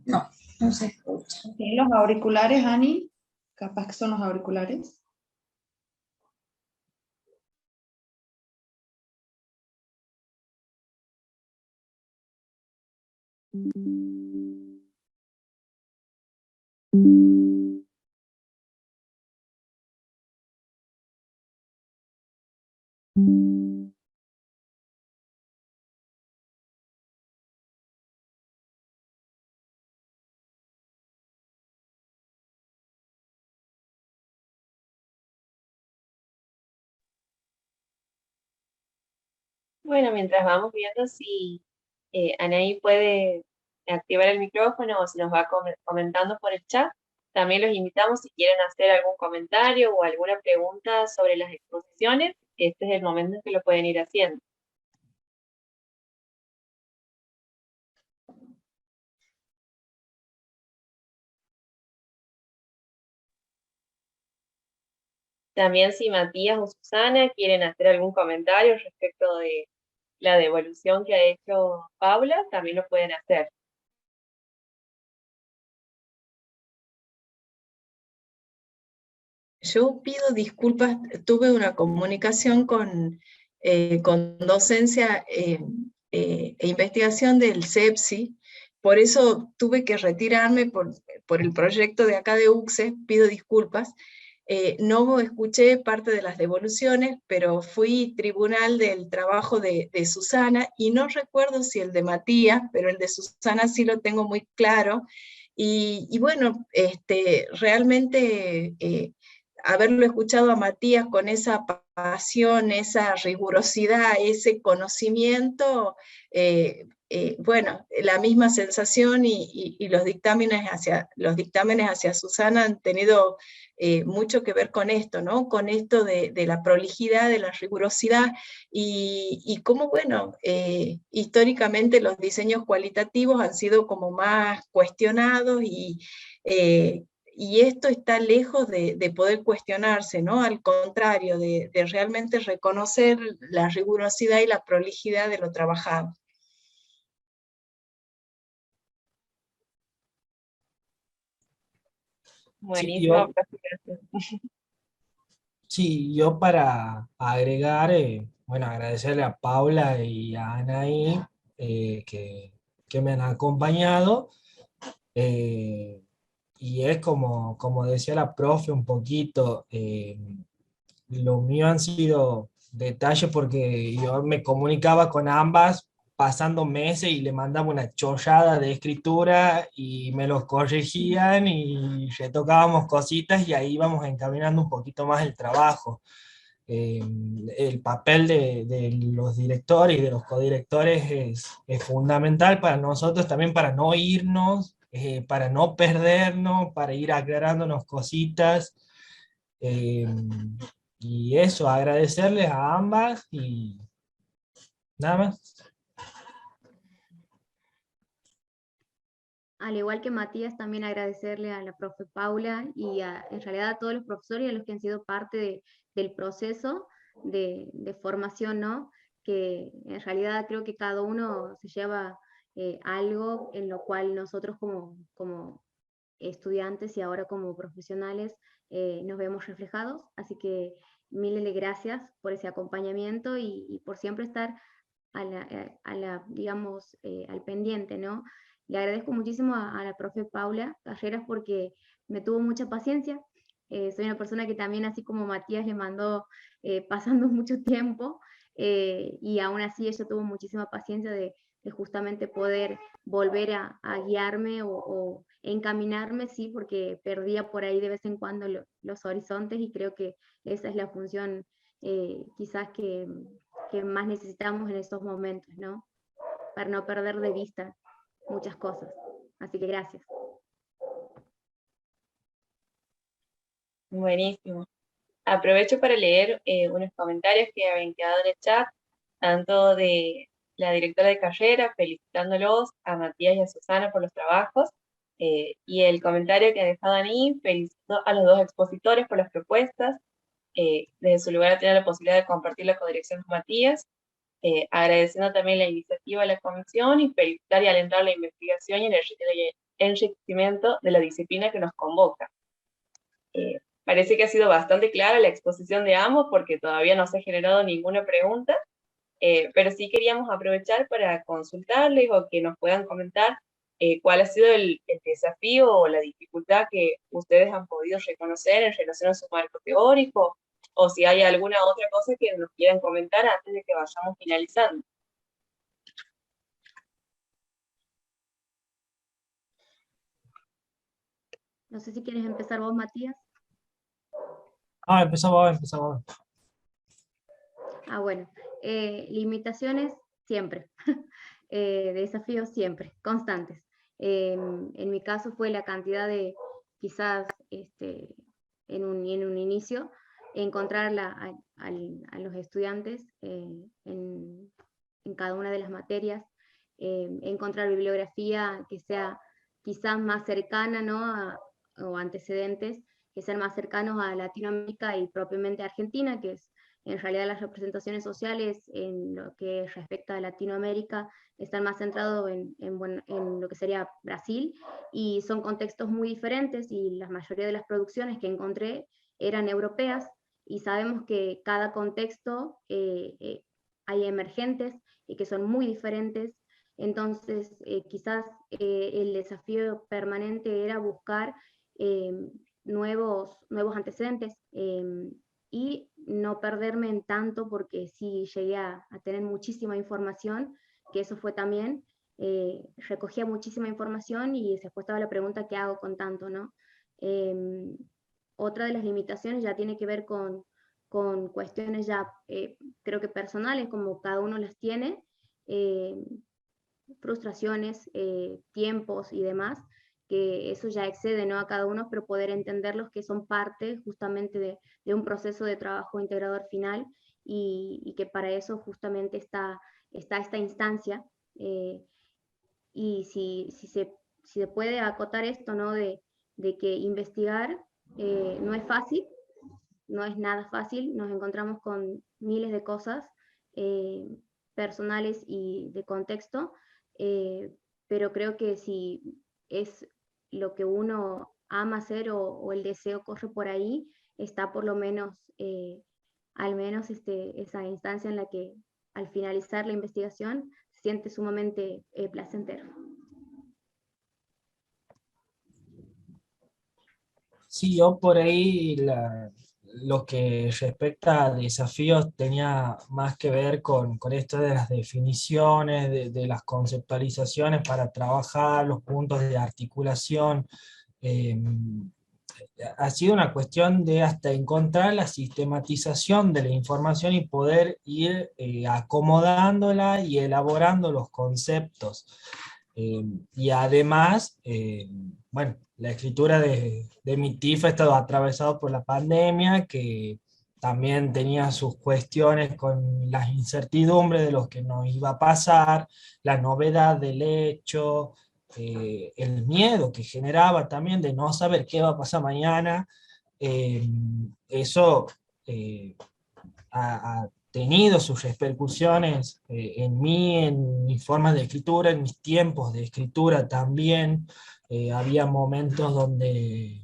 No, no se escucha. ¿Los auriculares, Ani? Capaz que son los auriculares. Bueno, mientras vamos viendo si Anaí puede activar el micrófono o si nos va comentando por el chat, también los invitamos si quieren hacer algún comentario o alguna pregunta sobre las exposiciones, este es el momento en que lo pueden ir haciendo. También si Matías o Susana quieren hacer algún comentario respecto de la devolución que ha hecho Paula, también lo pueden hacer. Yo pido disculpas, tuve una comunicación con docencia e investigación del CEPSI, por eso tuve que retirarme por el proyecto de acá de UCSE, pido disculpas. No escuché parte de las devoluciones, pero fui tribunal del trabajo de Susana, y no recuerdo si el de Matías, pero el de Susana sí lo tengo muy claro. Y bueno, realmente haberlo escuchado a Matías con esa pasión, esa rigurosidad, ese conocimiento, bueno, la misma sensación y los dictámenes hacia Susana han tenido mucho que ver con esto, ¿no? Con esto de la prolijidad, de la rigurosidad, y cómo, bueno, históricamente los diseños cualitativos han sido como más cuestionados, y esto está lejos de poder cuestionarse, ¿no? Al contrario, de realmente reconocer la rigurosidad y la prolijidad de lo trabajado. Buenísimo, profe, gracias. Sí, yo para agregar, bueno, agradecerle a Paula y a Anaí que me han acompañado. Y es como decía la profe un poquito, lo mío han sido detalles porque yo me comunicaba con ambas pasando meses y le mandaba una chollada de escritura y me los corregían y retocábamos cositas y ahí íbamos encaminando un poquito más el trabajo. Eh, el papel de los directores y de los codirectores es fundamental para nosotros también para no irnos, para no perdernos, para ir aclarándonos cositas. eh, y eso, agradecerles a ambas y nada más. Al igual que Matías, también agradecerle a la profe Paula y en realidad a todos los profesores y a los que han sido parte del proceso de formación, ¿no? Que en realidad creo que cada uno se lleva algo en lo cual nosotros como estudiantes y ahora como profesionales nos vemos reflejados. Así que miles de gracias por ese acompañamiento y por siempre estar digamos, al pendiente, ¿no? Le agradezco muchísimo a la profe Paula Carreras porque me tuvo mucha paciencia. Soy una persona que también, así como Matías, le mandó pasando mucho tiempo y aún así ella tuvo muchísima paciencia de justamente poder volver a guiarme o encaminarme, sí, porque perdía por ahí de vez en cuando los horizontes y creo que esa es la función quizás que más necesitamos en estos momentos, ¿no? Para no perder de vista muchas cosas. Así que gracias. Buenísimo. Aprovecho para leer unos comentarios que habían quedado en el chat, tanto de la directora de carrera, felicitándolos a Matías y a Susana por los trabajos, Y el comentario que ha dejado Ani felicitó a los dos expositores por las propuestas, desde su lugar a tener la posibilidad de compartir la codirección con Matías, agradeciendo también la iniciativa de la comisión y felicitar y alentar la investigación y el enriquecimiento de la disciplina que nos convoca. Parece que ha sido bastante clara la exposición de ambos porque todavía no se ha generado ninguna pregunta, pero sí queríamos aprovechar para consultarles o que nos puedan comentar cuál ha sido el desafío o la dificultad que ustedes han podido reconocer en relación a su marco teórico, o si hay alguna otra cosa que nos quieran comentar antes de que vayamos finalizando. No sé si quieres empezar vos, Matías. Empezamos. Bueno, limitaciones siempre, desafíos siempre, constantes. En mi caso fue la cantidad de, quizás en un inicio, encontrar a los estudiantes en cada una de las materias, encontrar bibliografía que sea quizás más cercana, ¿no? O antecedentes que sean más cercanos a Latinoamérica y propiamente a Argentina, que es en realidad las representaciones sociales en lo que respecta a Latinoamérica están más centrados en lo que sería Brasil, y son contextos muy diferentes, y la mayoría de las producciones que encontré eran europeas, y sabemos que cada contexto hay emergentes y que son muy diferentes. Entonces quizás el desafío permanente era buscar nuevos antecedentes, y no perderme en tanto, porque sí llegué a tener muchísima información, que eso fue también, recogía muchísima información y después estaba la pregunta, ¿qué hago con tanto, no? Otra de las limitaciones ya tiene que ver con cuestiones ya creo que personales, como cada uno las tiene, frustraciones, tiempos y demás, que eso ya excede, ¿no?, a cada uno, pero poder entenderlos que son parte justamente de un proceso de trabajo integrador final, y que para eso justamente está esta instancia. Y si se puede acotar esto, ¿no?, de que investigar no es fácil, no es nada fácil, nos encontramos con miles de cosas personales y de contexto, pero creo que si es lo que uno ama hacer, o el deseo corre por ahí, está por lo menos, al menos esa instancia en la que al finalizar la investigación se siente sumamente placentero. Sí, yo por ahí lo que respecta a desafíos tenía más que ver con esto de las definiciones, de las conceptualizaciones para trabajar los puntos de articulación. Eh, ha sido una cuestión de hasta encontrar la sistematización de la información y poder ir acomodándola y elaborando los conceptos. Y además, bueno, la escritura de mi TIF ha estado atravesado por la pandemia, que también tenía sus cuestiones con las incertidumbres de lo que nos iba a pasar, la novedad del hecho, el miedo que generaba también de no saber qué va a pasar mañana. Eso ha tenido sus repercusiones en mí, en mi forma de escritura, en mis tiempos de escritura también. Había momentos donde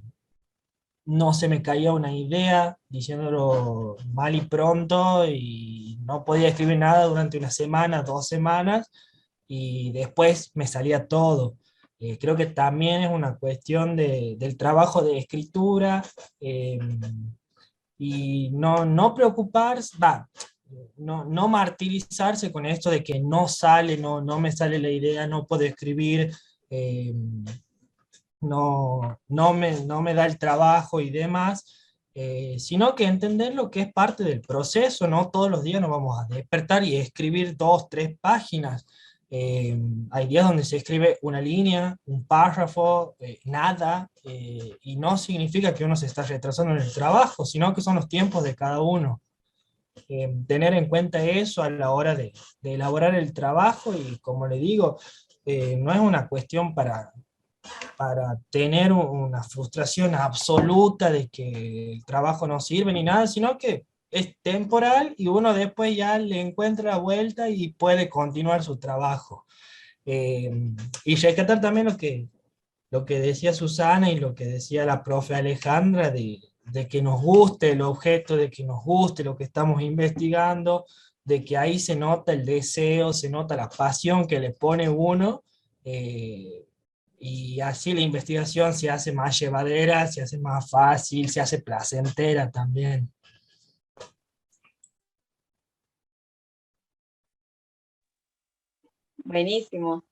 no se me caía una idea, diciéndolo mal y pronto, y no podía escribir nada durante una semana, 2 semanas, y después me salía todo. Creo que también es una cuestión del trabajo de escritura, y no preocuparse, no martirizarse con esto de que no sale, no me sale la idea, no puedo escribir, no me da el trabajo y demás, sino que entender lo que es parte del proceso. No todos los días nos vamos a despertar y escribir 2, 3 páginas. Hay días donde se escribe una línea, un párrafo, nada, y no significa que uno se está retrasando en el trabajo, sino que son los tiempos de cada uno. Tener en cuenta eso a la hora de elaborar el trabajo, y como le digo, no es una cuestión para para tener una frustración absoluta de que el trabajo no sirve ni nada, sino que es temporal y uno después ya le encuentra la vuelta y puede continuar su trabajo. Eh, y rescatar también lo que decía Susana y lo que decía la profe Alejandra, de que nos guste el objeto, de que nos guste lo que estamos investigando, de que ahí se nota el deseo, se nota la pasión que le pone uno, y así la investigación se hace más llevadera, se hace más fácil, se hace placentera también. Buenísimo.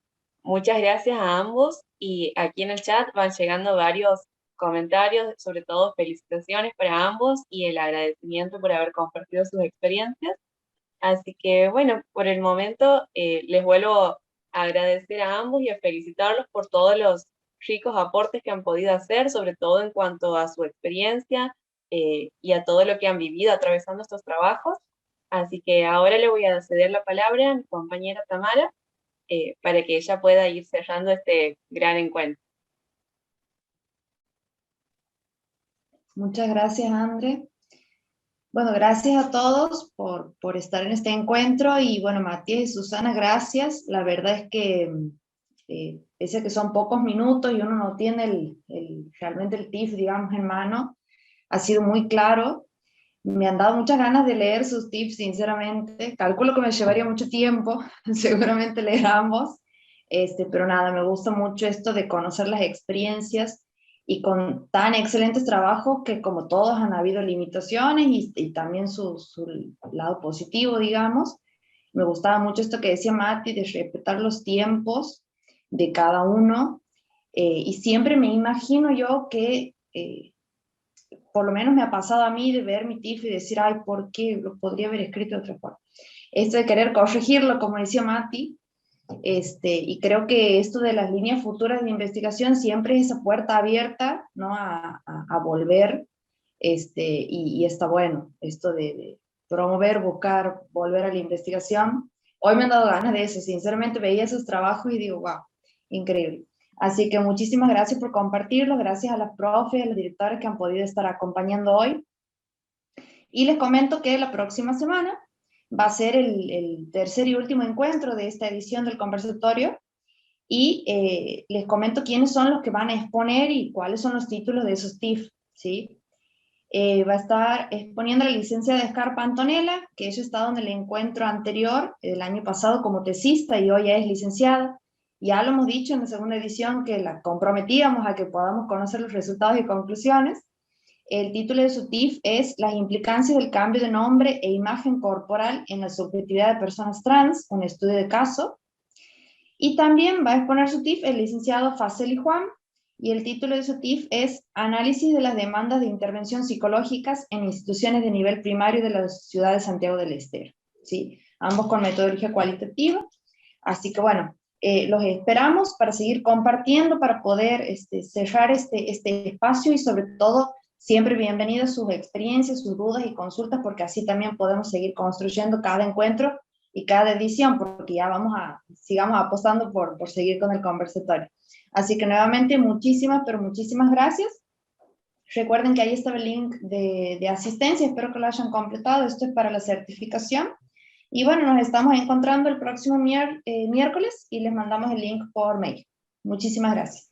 Muchas gracias a ambos y aquí en el chat van llegando varios comentarios, sobre todo felicitaciones para ambos y el agradecimiento por haber compartido sus experiencias. Así que bueno, por el momento les vuelvo a agradecer a ambos y a felicitarlos por todos los ricos aportes que han podido hacer, sobre todo en cuanto a su experiencia y a todo lo que han vivido atravesando estos trabajos. Así que ahora le voy a ceder la palabra a mi compañera Tamara para que ella pueda ir cerrando este gran encuentro. Muchas gracias, André. Bueno, gracias a todos por estar en este encuentro y bueno, Matías y Susana, gracias. La verdad es que pese a que son pocos minutos y uno no tiene realmente el TIF, digamos, en mano, ha sido muy claro. Me han dado muchas ganas de leer sus tips, sinceramente. Calculo que me llevaría mucho tiempo, seguramente leer ambos. Pero nada, me gusta mucho esto de conocer las experiencias y con tan excelentes trabajos que como todos han habido limitaciones y también su lado positivo, digamos. Me gustaba mucho esto que decía Mati, de respetar los tiempos de cada uno. Y siempre me imagino yo que por lo menos me ha pasado a mí de ver mi TIF y decir, ay, ¿por qué? Lo podría haber escrito de otra forma. Esto de querer corregirlo, como decía Mati, y creo que esto de las líneas futuras de investigación siempre es esa puerta abierta, ¿no? A volver, y está bueno, esto de promover, buscar, volver a la investigación. Hoy me han dado ganas de eso, sinceramente veía esos trabajos y digo, wow, increíble. Así que muchísimas gracias por compartirlo, gracias a las profes, a los directores que han podido estar acompañando hoy. Y les comento que la próxima semana va a ser el tercer y último encuentro de esta edición del conversatorio y les comento quiénes son los que van a exponer y cuáles son los títulos de esos TIF, ¿sí? Va a estar exponiendo la licenciada Escarpa Antonella, que ella ha estado en el encuentro anterior, el año pasado como tesista y hoy ya es licenciada. Ya lo hemos dicho en la segunda edición que la comprometíamos a que podamos conocer los resultados y conclusiones. El título de su TIF es Las implicancias del cambio de nombre e imagen corporal en la subjetividad de personas trans, un estudio de caso. Y también va a exponer su TIF el licenciado Faceli Juan, y el título de su TIF es Análisis de las demandas de intervención psicológicas en instituciones de nivel primario de la ciudad de Santiago del Estero. ¿Sí? Ambos con metodología cualitativa. Así que bueno, los esperamos para seguir compartiendo, para poder cerrar este espacio y sobre todo siempre bienvenidas sus experiencias, sus dudas y consultas, porque así también podemos seguir construyendo cada encuentro y cada edición, porque ya sigamos apostando por seguir con el conversatorio. Así que nuevamente muchísimas, pero muchísimas gracias. Recuerden que ahí estaba el link de asistencia, espero que lo hayan completado, esto es para la certificación. Y bueno, nos estamos encontrando el próximo miércoles y les mandamos el link por mail. Muchísimas gracias.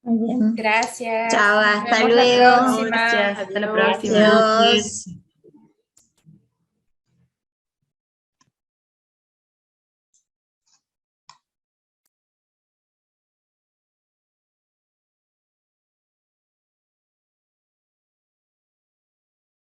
Muy bien, gracias. Chao, hasta Nos vemos luego. la próxima. Gracias, hasta la Adiós. próxima. Adiós.